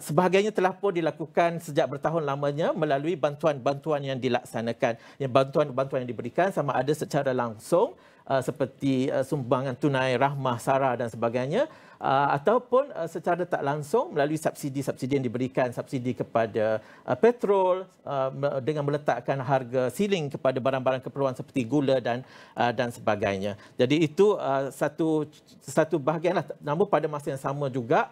sebahagiannya telah pun dilakukan sejak bertahun lamanya melalui bantuan-bantuan yang dilaksanakan. Yang bantuan-bantuan yang diberikan sama ada secara langsung seperti sumbangan tunai, rahmah, sara dan sebagainya, ataupun secara tak langsung melalui subsidi-subsidi yang diberikan, subsidi kepada petrol dengan meletakkan harga ceiling kepada barang-barang keperluan seperti gula dan sebagainya. Jadi itu satu bahagianlah. Namun pada masa yang sama juga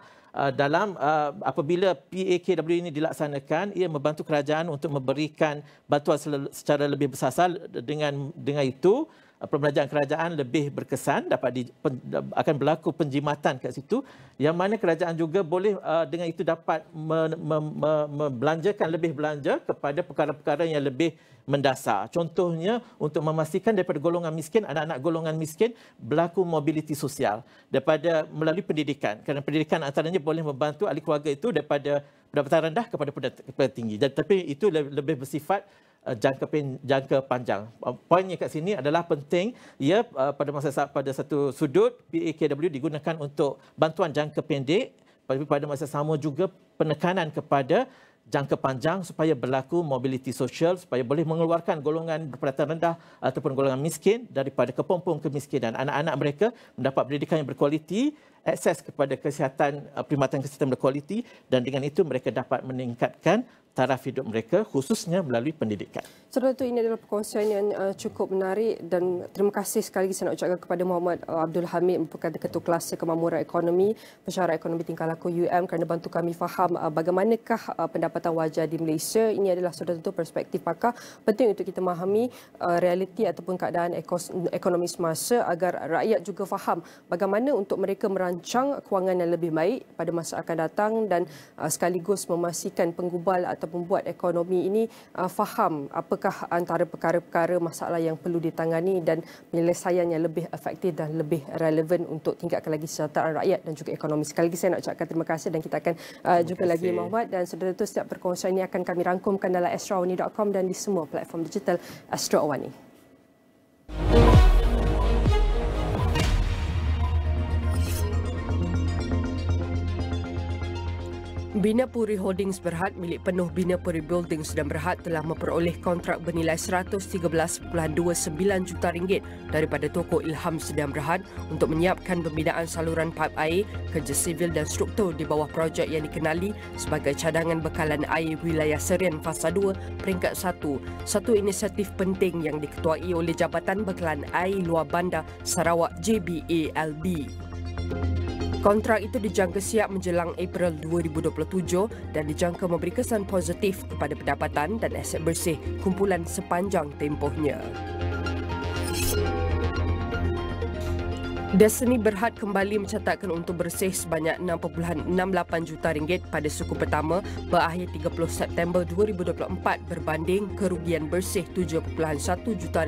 dalam apabila PAKW ini dilaksanakan, ia membantu kerajaan untuk memberikan bantuan secara lebih bersasar. Dengan itu perbelanjaan kerajaan lebih berkesan, akan berlaku penjimatan kat situ, yang mana kerajaan juga boleh dengan itu dapat membelanjakan lebih belanja kepada perkara-perkara yang lebih mendasar. Contohnya untuk memastikan daripada golongan miskin, anak-anak golongan miskin berlaku mobiliti sosial daripada melalui pendidikan. Kerana pendidikan antaranya boleh membantu ahli keluarga itu daripada pendapatan rendah kepada pendapatan tinggi. Tapi itu lebih bersifat jangka panjang. Poinnya kat sini adalah penting ia pada satu sudut PAKW digunakan untuk bantuan jangka pendek, tapi pada masa sama juga penekanan kepada jangka panjang supaya berlaku mobiliti sosial, supaya boleh mengeluarkan golongan berpendapatan rendah ataupun golongan miskin daripada kepompong kemiskinan. Anak-anak mereka mendapat pendidikan yang berkualiti, akses kepada kesihatan, perkhidmatan kesihatan berkualiti, dan dengan itu mereka dapat meningkatkan taraf hidup mereka khususnya melalui pendidikan. Saudara itu, ini adalah perkongsian yang cukup menarik dan terima kasih sekali lagi saya nak ucapkan kepada Muhammad Abdul Hamid, merupakan Ketua Kelas Kemakmuran Ekonomi, Pensyarah Ekonomi Tingkah Laku UM, kerana bantu kami faham bagaimanakah pendapatan wajar di Malaysia. Ini adalah saudara tentu perspektif pakar. Penting untuk kita memahami realiti ataupun keadaan ekonomi semasa agar rakyat juga faham bagaimana untuk mereka merancang kewangan yang lebih baik pada masa akan datang dan sekaligus memastikan penggubal atau pembuat ekonomi ini faham apakah antara perkara-perkara masalah yang perlu ditangani dan penyelesaian yang lebih efektif dan lebih relevan untuk tingkatkan lagi kesejahteraan rakyat dan juga ekonomi. Sekali lagi saya nak ucapkan terima kasih dan kita akan jumpa lagi Muhammad, dan saudara itu setiap perkongsian ini akan kami rangkumkan dalam astroawani.com dan di semua platform digital Astro Awani. Bina Puri Holdings Berhad milik penuh Bina Puri Buildings dan Berhad telah memperoleh kontrak bernilai RM113.29 juta daripada toko Ilham Sdn Berhad untuk menyiapkan pembinaan saluran paip air, kerja sivil dan struktur di bawah projek yang dikenali sebagai cadangan bekalan air wilayah Serian Fasa 2 peringkat 1. Satu inisiatif penting yang diketuai oleh Jabatan Bekalan Air Luar Bandar Sarawak JBALB. Kontrak itu dijangka siap menjelang April 2027 dan dijangka memberi kesan positif kepada pendapatan dan aset bersih kumpulan sepanjang tempohnya. Destiny Berhad kembali mencatatkan untung bersih sebanyak RM6.68 juta pada suku pertama berakhir 30 September 2024 berbanding kerugian bersih RM7.1 juta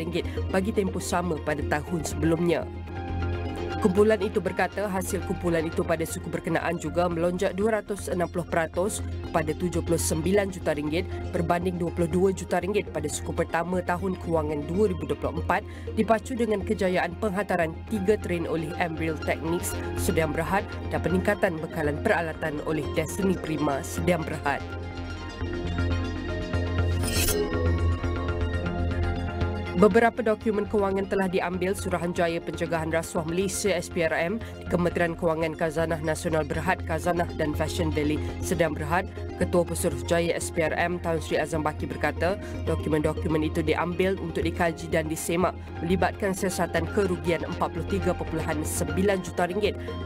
bagi tempoh sama pada tahun sebelumnya. Kumpulan itu berkata hasil kumpulan itu pada suku berkenaan juga melonjak 260% kepada RM79 juta berbanding RM22 juta pada suku pertama tahun kewangan 2024 dipacu dengan kejayaan penghantaran 3 train oleh Embril Techniques Sdn Berhad dan peningkatan bekalan peralatan oleh Destiny Prima Sdn Berhad. Beberapa dokumen kewangan telah diambil Suruhanjaya Pencegahan Rasuah Malaysia SPRM, Kementerian Kewangan Khazanah Nasional Berhad, Khazanah dan Fashion Valley Sdn Berhad. Ketua Pesuruhjaya SPRM Tan Sri Azam Baki berkata, dokumen-dokumen itu diambil untuk dikaji dan disemak melibatkan siasatan kerugian RM43.9 juta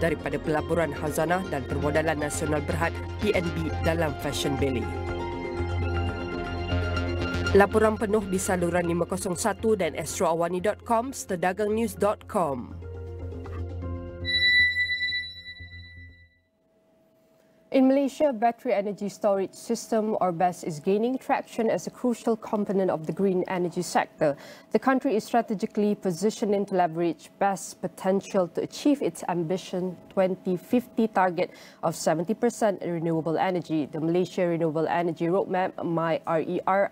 daripada pelaburan Khazanah dan Permodalan Nasional Berhad PNB dalam Fashion Valley. Laporan penuh di saluran 501 dan astroawani.com, sedagangnews.com. In Malaysia, battery energy storage system or BESS is gaining traction as a crucial component of the green energy sector. The country is strategically positioning to leverage BESS potential to achieve its ambition 2050 target of 70% renewable energy. The Malaysia Renewable Energy Roadmap, MyRER,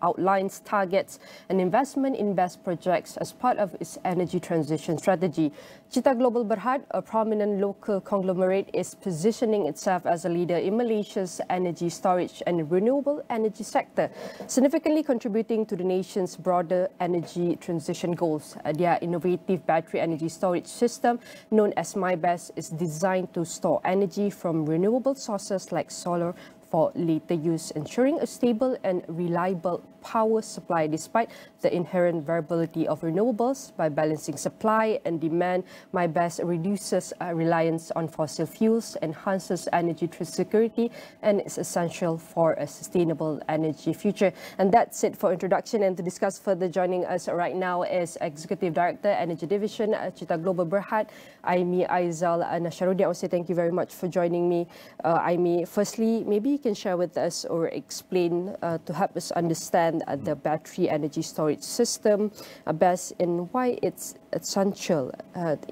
outlines targets and investment in BESS projects as part of its energy transition strategy. Cecah Global Berhad, a prominent local conglomerate, is positioning itself as a leader in Malaysia's energy storage and renewable energy sector, significantly contributing to the nation's broader energy transition goals. Their innovative battery energy storage system, known as MyBESS, is designed to store energy from renewable sources like solar for later use, ensuring a stable and reliable power supply despite the inherent variability of renewables. By balancing supply and demand, MyBESS reduces reliance on fossil fuels, enhances energy security, and is essential for a sustainable energy future. And that's it for introduction. And to discuss further, joining us right now is Executive Director, Energy Division, Cecah Global Berhad, Aimi Aizal Nasharuddin. I would say thank you very much for joining me. Aimi, firstly, maybe you can share with us or explain to help us understand the battery energy storage system, BESS, and why it's essential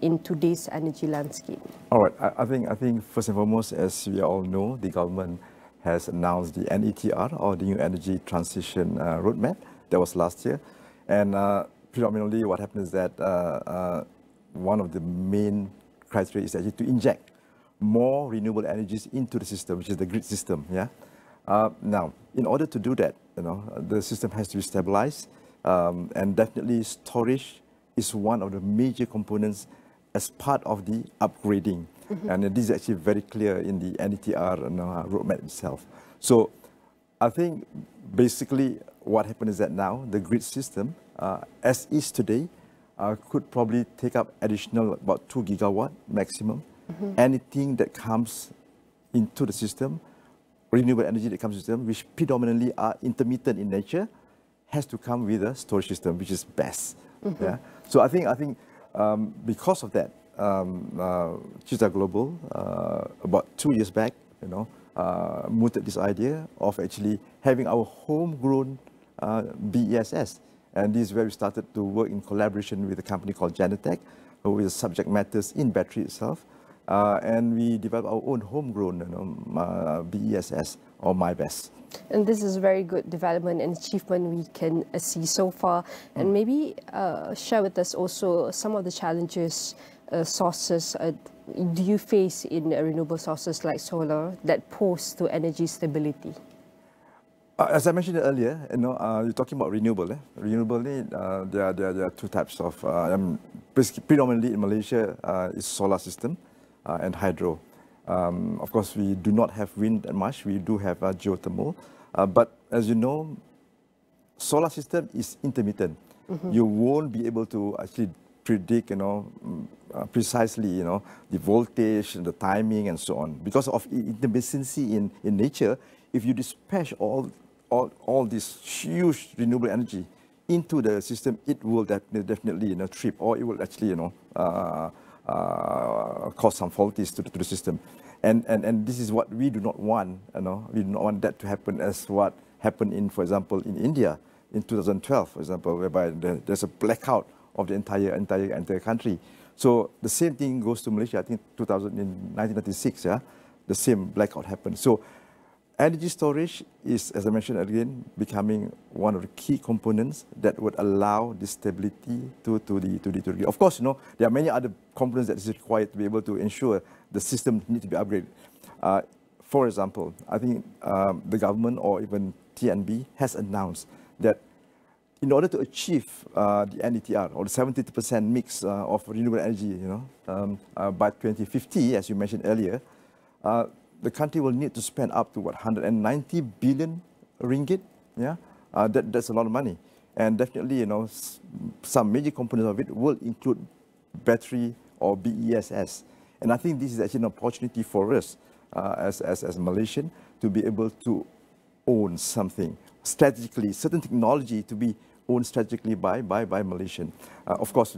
in today's energy landscape. All right, I think first and foremost, as we all know, the government has announced the NETR, or the New Energy Transition Roadmap. That was last year, and predominantly what happened is that one of the main criteria is actually to inject more renewable energies into the system, which is the grid system. Yeah. Now, in order to do that, the system has to be stabilized, and definitely storage is one of the major components as part of the upgrading. And this is actually very clear in the NETR roadmap itself. So, I think basically what happened is that now the grid system, as is today, could probably take up additional about 2 gigawatt maximum. Anything that comes into the system, renewable energy that comes to the system, which predominantly are intermittent in nature, has to come with a storage system, which is BESS. Yeah. So I think because of that, Cecah Global about 2 years back, mooted this idea of actually having our homegrown BESS. And this is where we started to work in collaboration with a company called Genetec, who is subject matters in battery itself. And we developed our own homegrown BESS or MyBESS. And this is very good development and achievement we can see so far. And maybe share with us also some of the challenges, sources do you face in renewable sources like solar that pose to energy stability? As I mentioned earlier, you're talking about renewable. Renewable, there are two types of, predominantly in Malaysia, is solar system and hydro. Of course, we do not have wind that much. We do have geothermal. But as you know, solar system is intermittent. You won't be able to actually predict, precisely, the voltage and the timing and so on. Because of intermittency in nature, if you dispatch all this huge renewable energy into the system, it will definitely trip, or it will actually cause some faulties to the system. And this is what we do not want. We do not want that to happen, as what happened in, for example, in India in 2012, for example, whereby there's a blackout of the entire country. So the same thing goes to Malaysia. I think in 1996, the same blackout happened. So energy storage is, as I mentioned again, becoming one of the key components that would allow this stability to the. Of course, there are many other components that is required to be able to ensure the system need to be upgraded. For example, I think the government or even TNB has announced that in order to achieve the NETR, or the 70% mix of renewable energy, by 2050, as you mentioned earlier, the country will need to spend up to 190 billion ringgit. That's a lot of money, and definitely, some major components of it will include battery or BESS. And I think this is actually an opportunity for us as Malaysian to be able to own something strategically, certain technology to be owned strategically by Malaysian. Of course,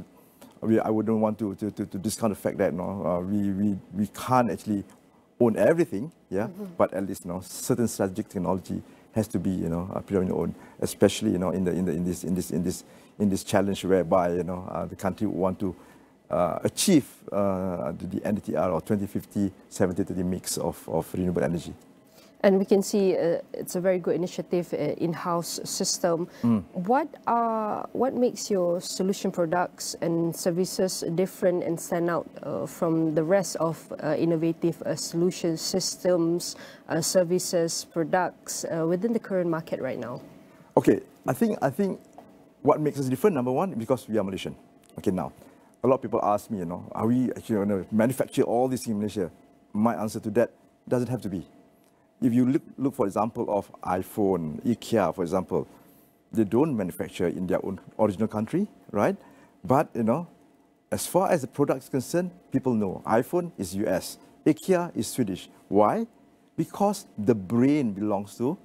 I wouldn't want to discount the fact that we can't actually own everything, but at least certain strategic technology has to be predominantly owned, especially in this challenge whereby the country want to achieve the NETR or 2050 70-30 mix of renewable energy. And we can see it's a very good initiative, in-house system. What makes your solution products and services different and stand out from the rest of innovative solution systems, services, products within the current market right now? Okay, I think what makes us different, number one, because we are Malaysian. Okay, now, a lot of people ask me, are we actually going to manufacture all this in Malaysia? My answer to that doesn't have to be. If you look, for example, of iPhone, IKEA, for example, they don't manufacture in their own original country, right? But, as far as the product is concerned, people know iPhone is US, IKEA is Swedish. Why? Because the brain belongs to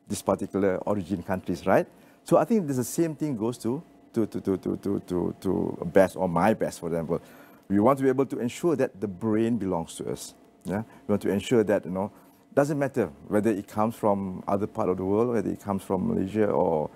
this particular origin countries, right? So I think the same thing goes to BESS or MyBESS, for example. We want to be able to ensure that the brain belongs to us. We want to ensure that, doesn't matter whether it comes from other part of the world, whether it comes from Malaysia or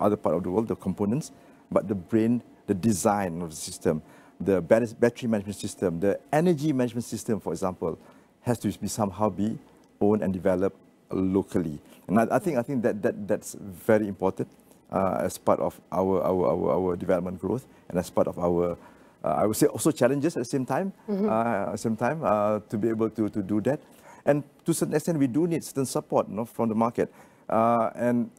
other part of the world, the components, but the brain, the design of the system, the battery management system, the energy management system, for example, has to somehow be owned and developed locally. And I think that's very important as part of our development growth and as part of our, I would say, also challenges at the same time, to be able to do that. And to a certain extent, we do need certain support from the market. And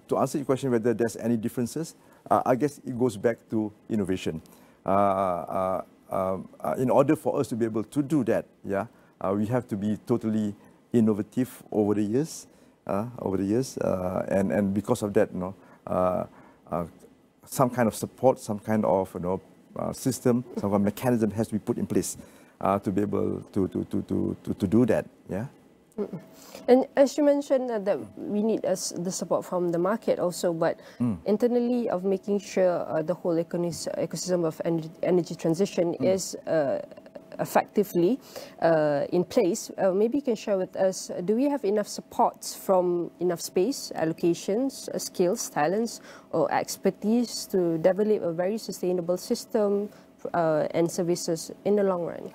to answer your question whether there's any differences, I guess it goes back to innovation. In order for us to be able to do that, we have to be totally innovative over the years, and because of that, some kind of support, some kind of system, some kind of mechanism has to be put in place to be able to do that. And as you mentioned that we need the support from the market also, but internally of making sure the whole ecosystem of energy transition is effectively in place. Maybe you can share with us, do we have enough supports from enough space, allocations, skills, talents, or expertise to develop a very sustainable system and services in the long run?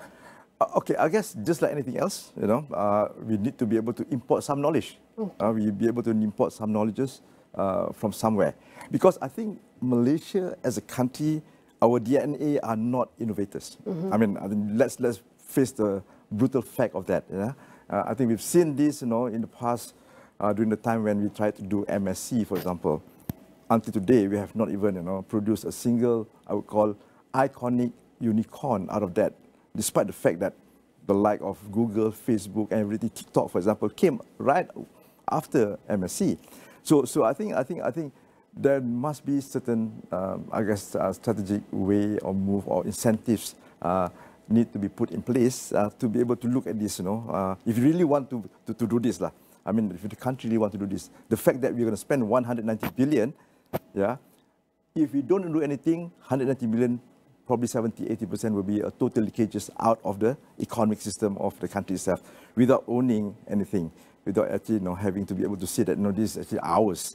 Okay, I guess just like anything else, we need to be able to import some knowledge. We be able to import some knowledges from somewhere. Because I think Malaysia as a country, our DNA are not innovators. I mean, let's face the brutal fact of that. I think we've seen this, in the past, during the time when we tried to do MSc, for example. Until today, we have not even, produced a single, I would call, iconic unicorn out of that. Despite the fact that the like of Google, Facebook, and everything, TikTok, for example, came right after MSc. So I think there must be certain, strategic way or move or incentives need to be put in place to be able to look at this. If you really want to do this, I mean, if the country really want to do this, the fact that we're going to spend 190 billion, if we don't do anything, 190 billion. Probably 70-80% will be a total leakages out of the economic system of the country itself, without owning anything, without actually having to be able to say that this is actually ours.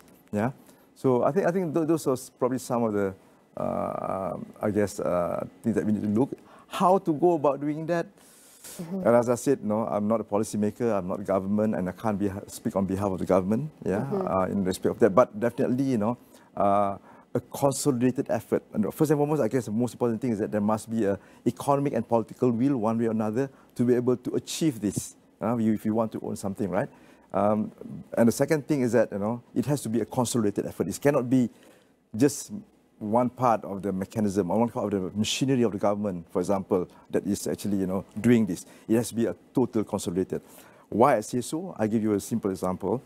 So I think those are probably some of the things that we need to look. How to go about doing that? And as I said, I'm not a policymaker, I'm not government, and I can't speak on behalf of the government. In respect of that, but definitely a consolidated effort. And first and foremost, I guess the most important thing is that there must be an economic and political will, one way or another, to be able to achieve this, if you want to own something, right? And the second thing is that, it has to be a consolidated effort. It cannot be just one part of the mechanism or one part of the machinery of the government, for example, that is actually, doing this. It has to be a total consolidated. Why I say so? I'll give you a simple example.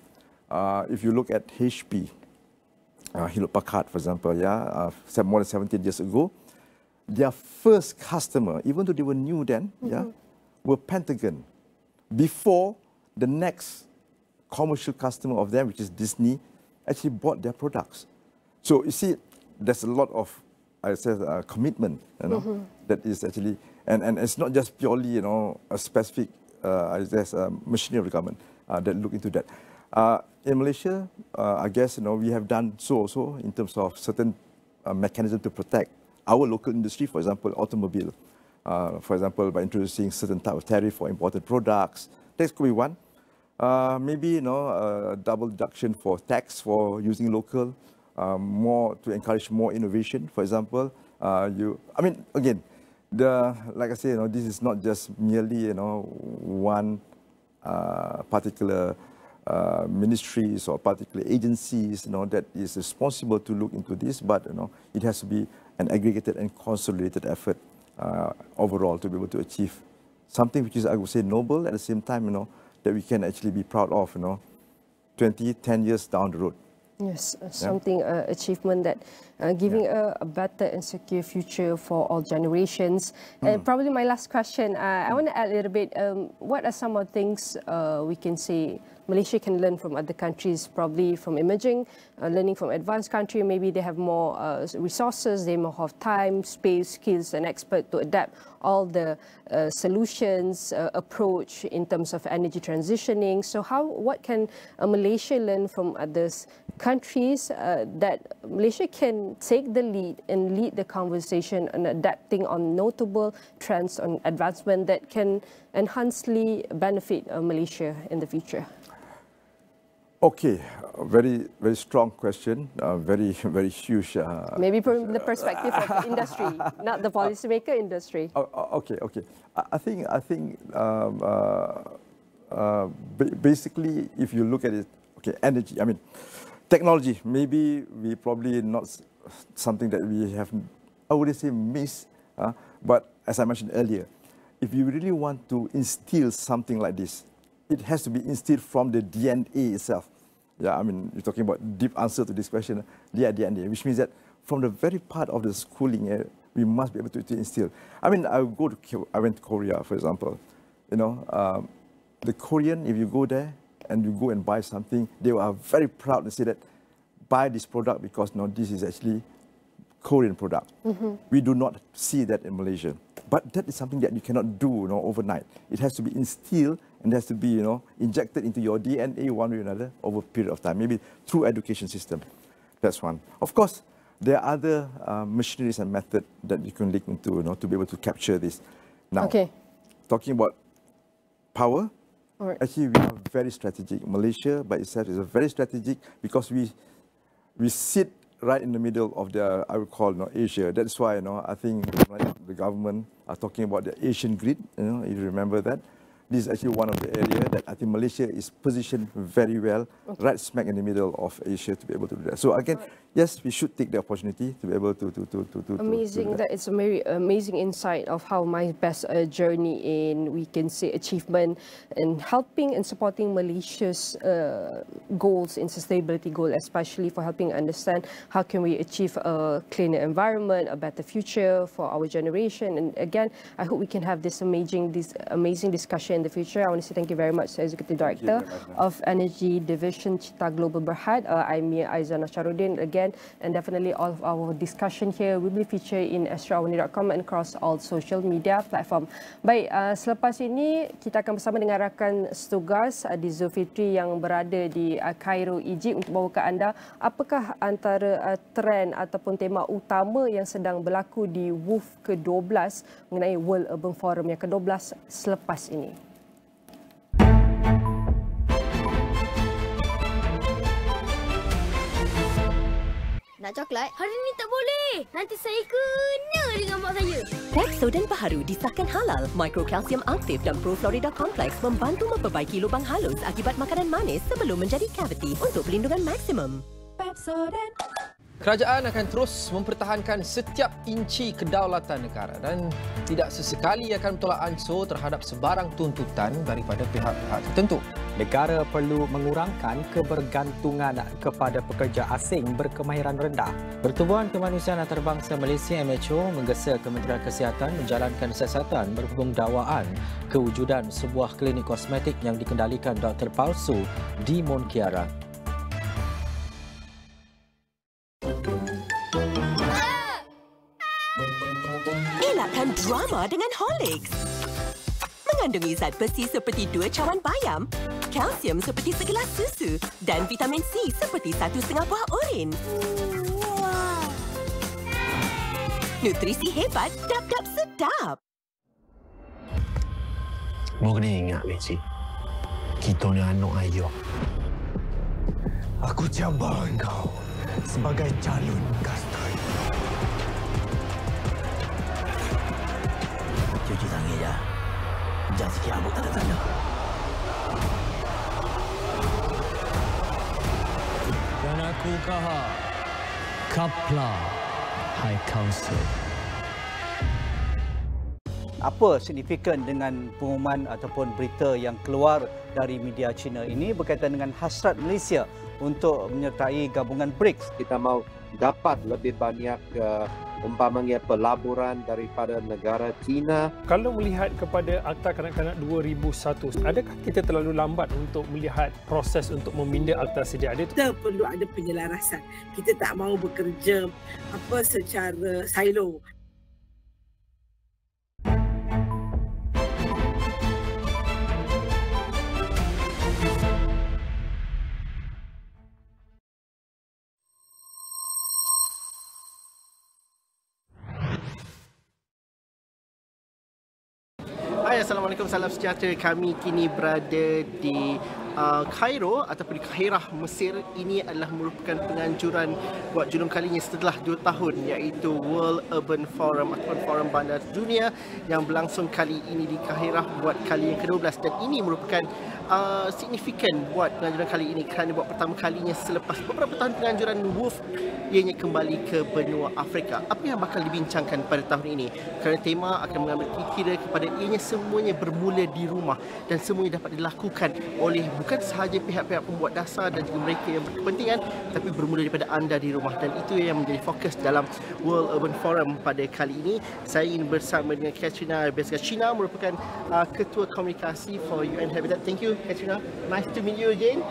If you look at HP, Hewlett-Packard, for example, more than 17 years ago, their first customer, even though they were new then, were Pentagon, before the next commercial customer of them, which is Disney, actually bought their products. So you see, there's a lot of, commitment, that is actually, and it's not just purely, a specific, machinery of the government that look into that. In Malaysia, I guess we have done so also in terms of certain mechanism to protect our local industry, for example, automobile. For example, by introducing certain type of tariff for imported products. That could be one. Maybe a double deduction for tax for using local, more to encourage more innovation. For example, again, like I say, this is not just merely one particular ministries or particular agencies, that is responsible to look into this, but it has to be an aggregated and consolidated effort overall to be able to achieve something which is, I would say, noble at the same time, that we can actually be proud of, 10 years down the road. Yes, something, achievement that giving a better and secure future for all generations. And probably my last question, I want to add a little bit, what are some of the things we can say Malaysia can learn from other countries, probably from emerging, learning from advanced country. Maybe they have more resources, they more have time, space, skills, and expert to adapt all the solutions, approach in terms of energy transitioning. So what can Malaysia learn from other countries that Malaysia can take the lead and lead the conversation on adapting on notable trends on advancement that can enhancely benefit Malaysia in the future? Okay, very, very strong question, very, very huge. Maybe from the perspective of the industry, not the policymaker industry. Okay. I think basically, if you look at it, energy, technology, maybe we probably not something that we have, I wouldn't say missed, but as I mentioned earlier, if you really want to instill something like this, it has to be instilled from the DNA itself. You're talking about deep answer to this question, DNA, which means that from the very part of the schooling, we must be able to instill. I went to Korea, for example. The Korean, if you go there and you go and buy something, they are very proud to say that buy this product because this is actually Korean product. We do not see that in Malaysia. But that is something that you cannot do overnight. It has to be instilled and it has to be injected into your DNA one way or another over a period of time, maybe through education system. That's one. Of course, there are other machineries and methods that you can link into to be able to capture this. Now, talking about power, actually we are very strategic. Malaysia by itself is very strategic because we sit right in the middle of the, I would call Asia. That's why I think the government are talking about the Asian grid. If you remember that. This is actually one of the areas that I think Malaysia is positioned very well, right smack in the middle of Asia to be able to do that. So again, yes, we should take the opportunity to be able to amazing. do that. It's a very amazing insight of how my best journey in, we can say, achievement in helping and supporting Malaysia's goals in sustainability goal, especially for helping understand how can we achieve a cleaner environment, a better future for our generation. And again, I hope we can have this amazing discussion in the future. I want to say thank you very much to Executive Director of Energy Division Cita Global Berhad. I'm Mia Aizana Charudin again, and definitely all of our discussion here will be featured in astroawani.com and across all social media platform. Baik, selepas ini kita akan bersama dengan rakan setugas di Dzulfitri yang berada di Cairo, Egypt untuk bawa ke anda apakah antara trend ataupun tema utama yang sedang berlaku di WUF ke-12 mengenai World Urban Forum yang ke-12 selepas ini. Nak coklat? Hari ni tak boleh. Nanti saya kena dengan mak saya. Pepsodent baharu disahkan halal. Mikrokalsium aktif dan Proflorida Kompleks membantu memperbaiki lubang halus akibat makanan manis sebelum menjadi kaviti untuk pelindungan maksimum. Pepsodent. Kerajaan akan terus mempertahankan setiap inci kedaulatan negara dan tidak sesekali akan bertolak ansur terhadap sebarang tuntutan daripada pihak-pihak tertentu. Negara perlu mengurangkan kebergantungan kepada pekerja asing berkemahiran rendah. Pertubuhan Kemanusiaan Antarabangsa Malaysia MHO menggesa Kementerian Kesihatan menjalankan siasatan berhubung dakwaan kewujudan sebuah klinik kosmetik yang dikendalikan doktor palsu di Monkiara. Elakkan drama dengan Horlicks. Mengandungi zat besi seperti 2 cawan bayam, kalsium seperti segelas susu dan vitamin C seperti 1,5 buah urin. Nutrisi hebat, dap-dap sedap. Kau kena ingat, Beci. Kita ni anak ayah. Aku cabar kau sebagai calon kastai. Cuci tangan je. Jangan sikit ambut tanda-tanda. Dan aku kahar. Kapla High Council. Apa signifikan dengan pengumuman ataupun berita yang keluar dari media China ini berkaitan dengan hasrat Malaysia untuk menyertai gabungan BRICS? Kita mau dapat lebih banyak umpamanya pelaburan daripada negara China. Kalau melihat kepada Akta Kanak-Kanak 2001, adakah kita terlalu lambat untuk melihat proses untuk meminda akta sedia ada? Kita perlu ada penyelarasan. Kita tak mahu bekerja secara silo. Hai, Assalamualaikum, salam sejahtera. Kami kini berada di Cairo ataupun di Kahirah, Mesir. Ini adalah merupakan penganjuran buat julung kalinya setelah 2 tahun, iaitu World Urban Forum ataupun Forum Bandar Dunia yang berlangsung kali ini di Kahirah buat kali yang ke-12, dan ini merupakan signifikan buat penganjuran kali ini kerana buat pertama kalinya selepas beberapa tahun penganjuran WUF ianya kembali ke benua Afrika. Apa yang bakal dibincangkan pada tahun ini? Kerana tema akan mengambil kira kepada ianya semuanya bermula di rumah dan semuanya dapat dilakukan oleh bukan sahaja pihak-pihak pembuat dasar dan juga mereka yang berkepentingan, tapi bermula daripada anda di rumah, dan itu yang menjadi fokus dalam World Urban Forum pada kali ini. Saya ingin bersama dengan Katrina China, merupakan Ketua Komunikasi for UN Habitat. Thank you, Katrina. Nice to meet you again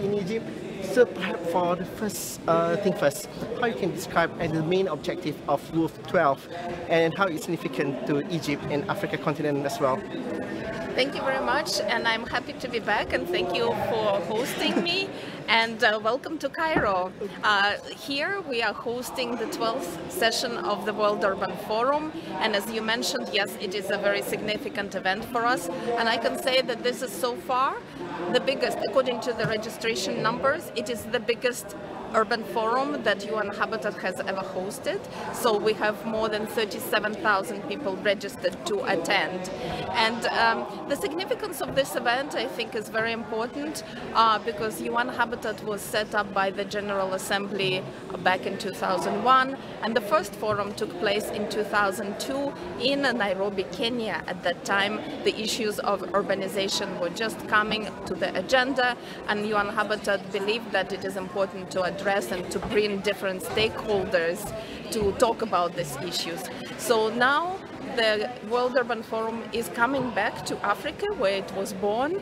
in Egypt. So perhaps for the first thing first, how you can describe the main objective of WOF 12 and how it's significant to Egypt and Africa continent as well? Thank you very much, and I'm happy to be back, and thank you for hosting me, and welcome to Cairo. Here we are hosting the 12th session of the World Urban Forum, and as you mentioned, yes, it is a very significant event for us, and I can say that this is so far the biggest, according to the registration numbers, it is the biggest urban forum that UN Habitat has ever hosted. So we have more than 37,000 people registered to attend. And the significance of this event, I think, is very important because UN Habitat was set up by the General Assembly back in 2001, and the first forum took place in 2002 in Nairobi, Kenya. At that time, the issues of urbanization were just coming to the agenda, and UN Habitat believed that it is important to address and to bring different stakeholders to talk about these issues. So now the World Urban Forum is coming back to Africa, where it was born.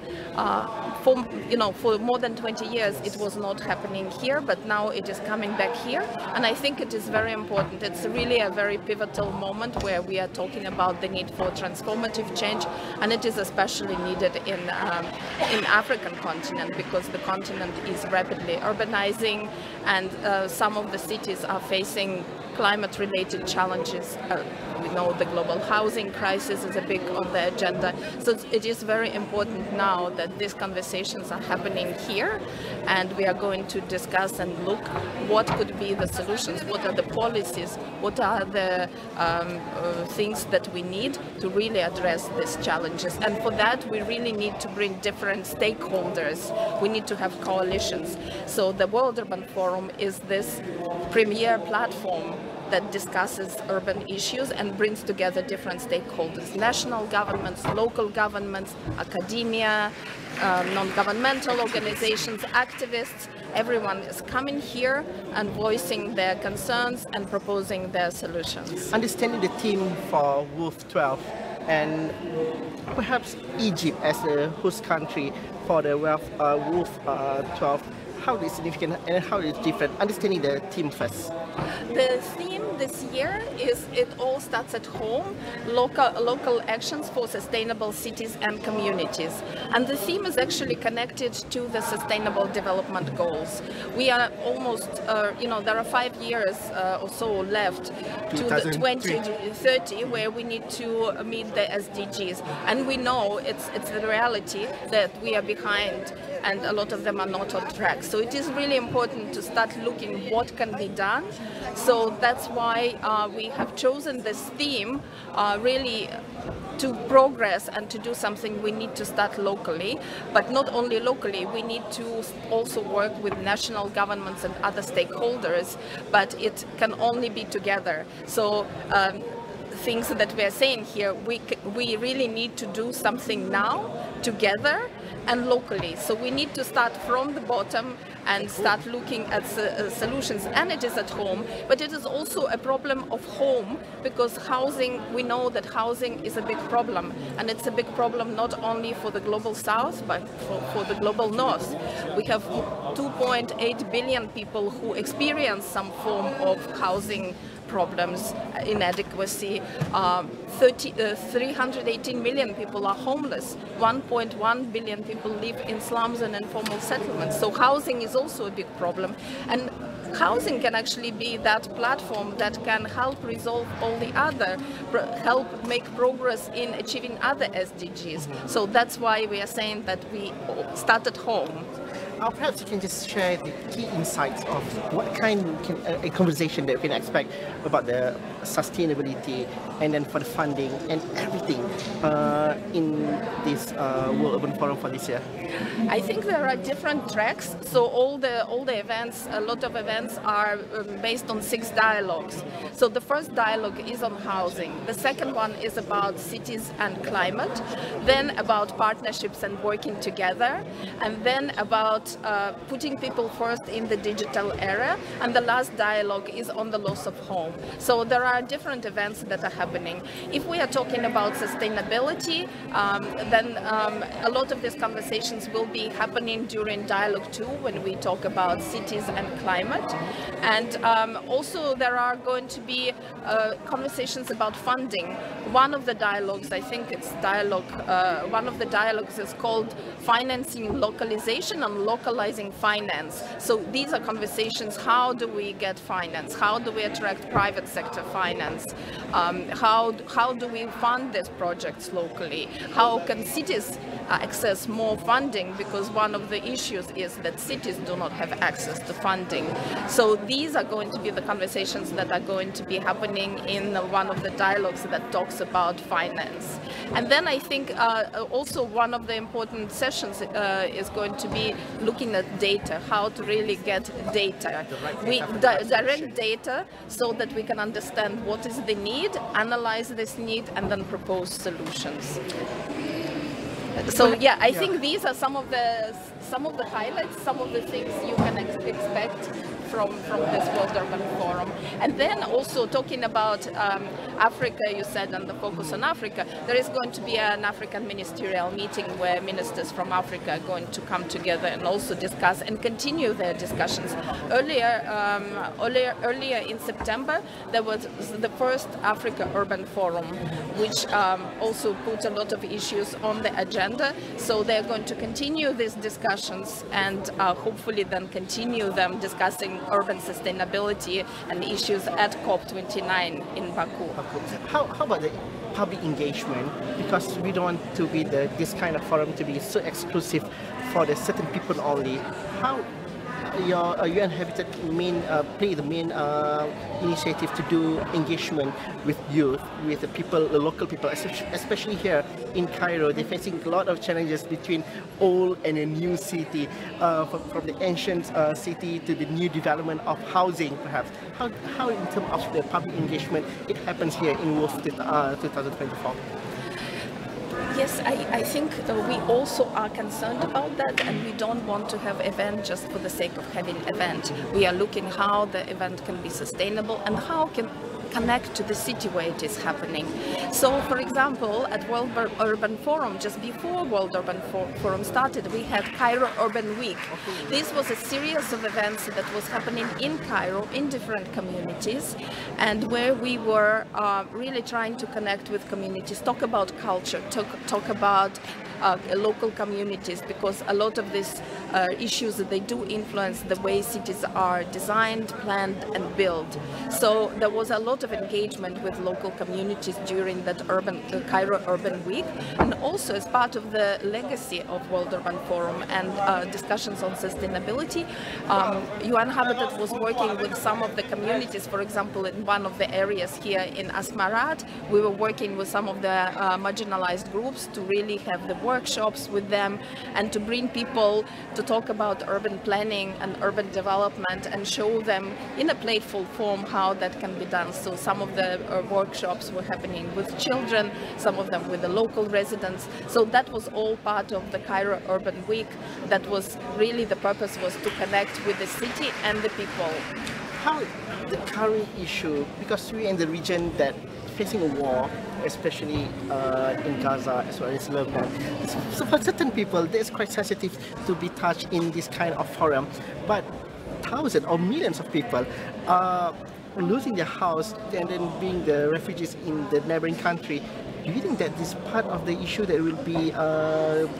For more than 20 years it was not happening here, but now it is coming back here, and I think it is very important. It's really a very pivotal moment where we are talking about the need for transformative change, and it is especially needed in African continent, because the continent is rapidly urbanizing, and some of the cities are facing climate-related challenges. We know the global housing crisis is a big on the agenda. So it is very important now that these conversations are happening here, and we are going to discuss and look what could be the solutions, what are the policies, what are the things that we need to really address these challenges. And for that, we really need to bring different stakeholders. We need to have coalitions. So the World Urban Forum is this premier platform that discusses urban issues and brings together different stakeholders, national governments, local governments, academia, non-governmental organizations, activists. Everyone is coming here and voicing their concerns and proposing their solutions. Understanding the theme for WOF 12 and perhaps Egypt as a host country for the WOF 12, how is it significant and how is it different? Understanding the theme first. The theme this year is it all starts at home, local actions for sustainable cities and communities. And the theme is actually connected to the Sustainable Development Goals. We are almost, there are 5 years or so left to the 2030 where we need to meet the SDGs. And we know it's the reality that we are behind and a lot of them are not on track. So it is really important to start looking what can be done. So that's why we have chosen this theme really to progress and to do something. We need to start locally, but not only locally, we need to also work with national governments and other stakeholders, but it can only be together. So things that we are saying here, we really need to do something now together and locally. So we need to start from the bottom and start looking at solutions. And it is at home, but it is also a problem of home, because housing, we know that housing is a big problem, and it's a big problem not only for the global south, but for the global north. We have 2.8 billion people who experience some form of housing problems, inadequacy. 318 million people are homeless. 1.1 billion people live in slums and informal settlements. So housing is also a big problem. And housing can actually be that platform that can help resolve all the other, help make progress in achieving other SDGs. So that's why we are saying that we start at home. Perhaps you can just share the key insights of what kind of a conversation that we can expect about the sustainability and then for the funding and everything in this World Urban Forum for this year. I think there are different tracks. So all the events, a lot of events are based on 6 dialogues. So the first dialogue is on housing. The second one is about cities and climate. Then about partnerships and working together. And then about putting people first in the digital era. And the last dialogue is on the loss of home. So there are different events that are happening. If we are talking about sustainability, then a lot of these conversations will be happening during Dialogue 2 when we talk about cities and climate. And also there are going to be conversations about funding. One of the dialogues, I think it's dialogue, one of the dialogues is called Financing Localization and Localizing Finance. So these are conversations, how do we get finance? How do we attract private sector finance? How do we fund these projects locally? How can cities access more funding, because one of the issues is that cities do not have access to funding. So these are going to be the conversations that are going to be happening in one of the dialogues that talks about finance. And then I think also one of the important sessions is going to be looking at data, how to really get data. Direct data so that we can understand what is the need, analyze this need, and then propose solutions. So yeah, I think these are some of the highlights, some of the things you can expect from this World Urban Forum. And then also talking about Africa, you said, and the focus on Africa, there is going to be an African ministerial meeting where ministers from Africa are going to come together and also discuss and continue their discussions. Earlier in September, there was the first Africa Urban Forum, which also put a lot of issues on the agenda. So they're going to continue these discussions and hopefully then continue them discussing urban sustainability and issues at COP29 in Baku. How about the public engagement? Because we don't want to be this kind of forum to be so exclusive for the certain people only. How your UN Habitat play the main initiative to do engagement with youth, with the people, the local people, especially here in Cairo. They're facing a lot of challenges between old and a new city, from the ancient city to the new development of housing, perhaps. How in terms of the public engagement it happens here in WOF 2024? Yes, I think we also are concerned about that, and we don't want to have event just for the sake of having event. We are looking how the event can be sustainable and how can connect to the city where it is happening. So, for example, at World Urban Forum, just before World Urban Forum started, we had Cairo Urban Week. This was a series of events that was happening in Cairo, in different communities, and where we were really trying to connect with communities, talk about culture, talk about local communities, because a lot of these issues, they do influence the way cities are designed, planned and built. So there was a lot of engagement with local communities during that Cairo Urban Week, and also as part of the legacy of World Urban Forum and discussions on sustainability, UN Habitat was working with some of the communities. For example, in one of the areas here in Asmarat, we were working with some of the marginalized groups to really have the workshops with them and to bring people to talk about urban planning and urban development and show them in a playful form how that can be done. So some of the workshops were happening with children, some of them with the local residents. So that was all part of the Cairo Urban Week. That was really, the purpose was to connect with the city and the people. How the current issue, because we're in the region that facing a war, especially in Gaza as well as Lebanon. So for certain people, it's quite sensitive to be touched in this kind of forum. But thousands or millions of people are losing their house and then being the refugees in the neighboring country. Do you think that this part of the issue that will be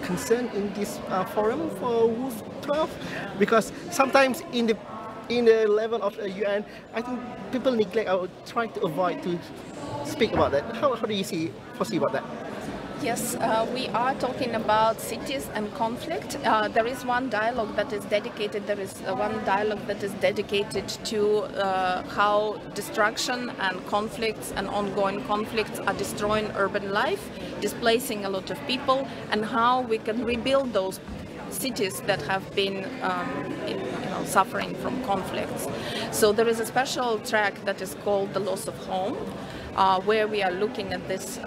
concerned in this forum for WOF 12? Because sometimes in the level of the UN, I think people neglect or try to avoid to speak about that. How do you foresee about that? Yes, we are talking about cities and conflict. There is one dialogue that is dedicated. There is one dialogue that is dedicated to how destruction and conflicts and ongoing conflicts are destroying urban life, displacing a lot of people, and how we can rebuild those cities that have been suffering from conflicts. So there is a special track that is called The Loss of Home, where we are looking at this.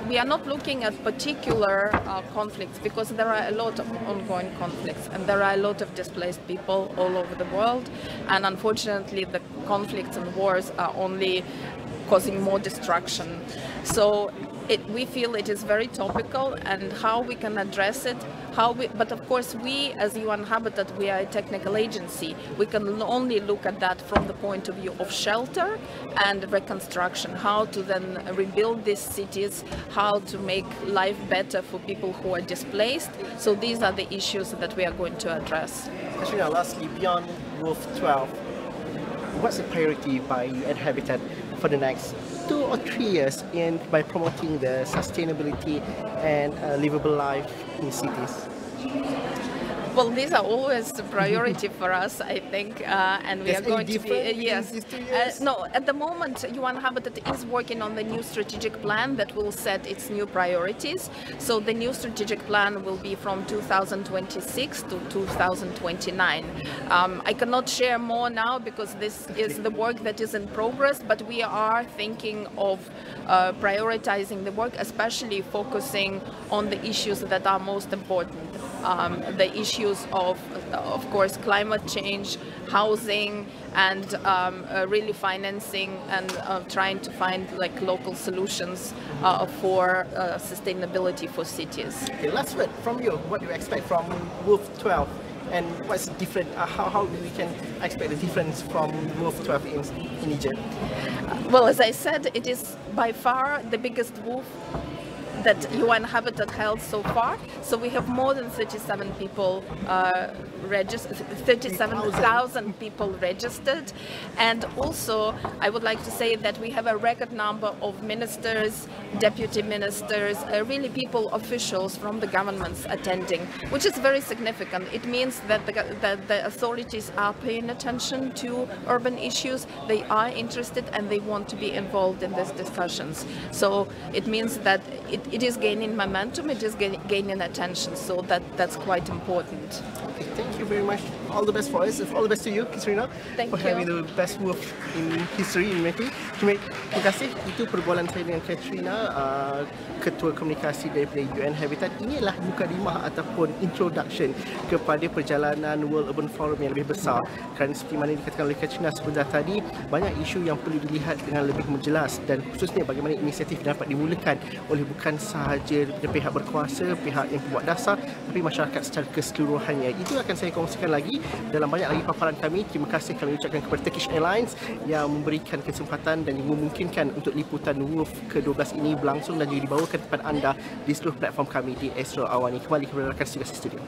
We are not looking at particular conflicts, because there are a lot of ongoing conflicts and there are a lot of displaced people all over the world, and unfortunately the conflicts and wars are only causing more destruction. So we feel it is very topical, and how we can address it, but of course we as UN Habitat, we are a technical agency. We can only look at that from the point of view of shelter and reconstruction, how to then rebuild these cities, how to make life better for people who are displaced. So these are the issues that we are going to address. Katrina, lastly, beyond Wolf 12, what's the priority by UN Habitat for the next 2 or 3 years by promoting the sustainability and livable life in cities? Well, these are always a priority for us, I think, and we are going to be yes. No, at the moment, UN Habitat is working on the new strategic plan that will set its new priorities. So the new strategic plan will be from 2026 to 2029. I cannot share more now because this is the work that is in progress, but we are thinking of prioritizing the work, especially focusing on the issues that are most important. The issues of course, climate change, housing, and really financing and trying to find like local solutions for sustainability for cities. Okay, last word from you. What do you expect from Wolf 12? And what's different? How we can expect the difference from Wolf 12 in Egypt? Well, as I said, it is by far the biggest wolf that UN Habitat held so far. So we have more than 37 people registered, 37,000 people registered. And also, I would like to say that we have a record number of ministers, deputy ministers, really people, officials from the governments attending, which is very significant. It means that the authorities are paying attention to urban issues, they are interested, and they want to be involved in these discussions. So it means that it is gaining momentum, it is gaining attention, so that's quite important. Okay, thank you very much. All the best for us. All the best to you, Katrina, for having the best work in history in making. Terima kasih. Itu perbualan saya dengan Katrina, Ketua Komunikasi daripada UN Habitat. Inilah mukadimah ataupun introduction kepada perjalanan World Urban Forum yang lebih besar. Kerana seperti mana dikatakan oleh Katrina sebentar tadi, banyak isu yang perlu dilihat dengan lebih menjelas, dan khususnya bagaimana inisiatif dapat dimulakan oleh bukan sahaja pihak berkuasa, pihak yang pembuat dasar, tapi masyarakat secara keseluruhannya. Itu akan saya kongsikan lagi dalam banyak lagi paparan kami. Terima kasih kami ucapkan kepada Turkish Airlines yang memberikan kesempatan dan memungkinkan untuk liputan Wolf ke-12 ini berlangsung dan juga dibawakan kepada anda di seluruh platform kami di Astro AWANI. Kembali kepada rakan tugas studio.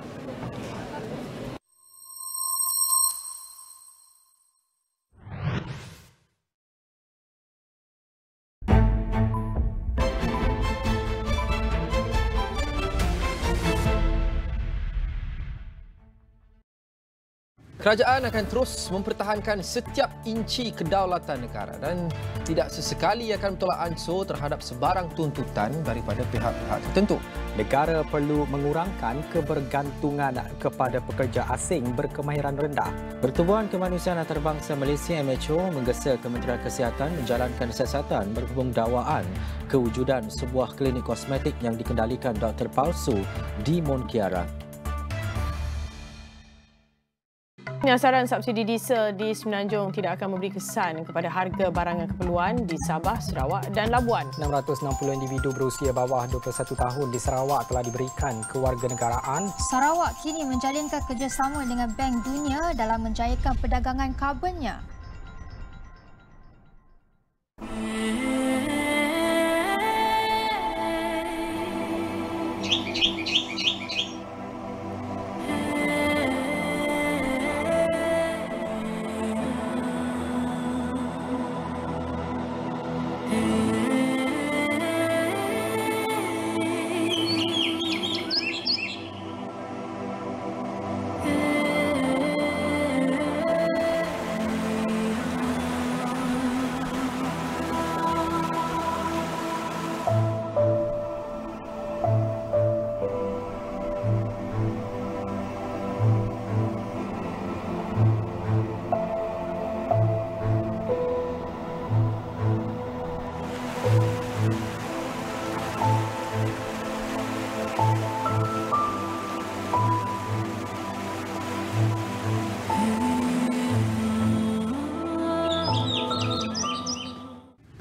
Kerajaan akan terus mempertahankan setiap inci kedaulatan negara dan tidak sesekali akan bertolak ansur terhadap sebarang tuntutan daripada pihak-pihak tertentu. Negara perlu mengurangkan kebergantungan kepada pekerja asing berkemahiran rendah. Pertubuhan Kemanusiaan Antarabangsa Malaysia MHO menggesa Kementerian Kesihatan menjalankan siasatan berhubung dakwaan kewujudan sebuah klinik kosmetik yang dikendalikan doktor palsu di Monkiara. Penyasaran subsidi diesel di Semenanjung tidak akan memberi kesan kepada harga barangan keperluan di Sabah, Sarawak dan Labuan. 660 individu berusia bawah 21 tahun di Sarawak telah diberikan kewarganegaraan. Sarawak kini menjalinkan kerjasama dengan Bank Dunia dalam menjayakan perdagangan karbonnya.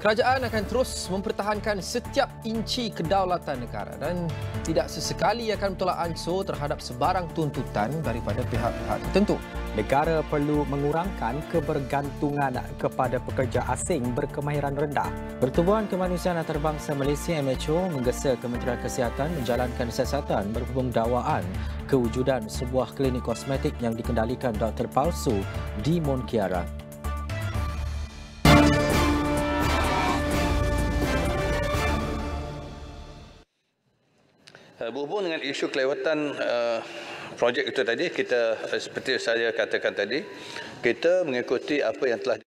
Kerajaan akan terus mempertahankan setiap inci kedaulatan negara dan tidak sesekali akan bertolak ansur terhadap sebarang tuntutan daripada pihak-pihak tertentu. Negara perlu mengurangkan kebergantungan kepada pekerja asing berkemahiran rendah. Pertubuhan Kemanusiaan Antarabangsa Malaysia MHO menggesa Kementerian Kesihatan menjalankan siasatan berhubung dakwaan kewujudan sebuah klinik kosmetik yang dikendalikan doktor palsu di Monkiara. Berhubung dengan isu kelewatan projek itu tadi, kita seperti saya katakan tadi, kita mengikuti apa yang telah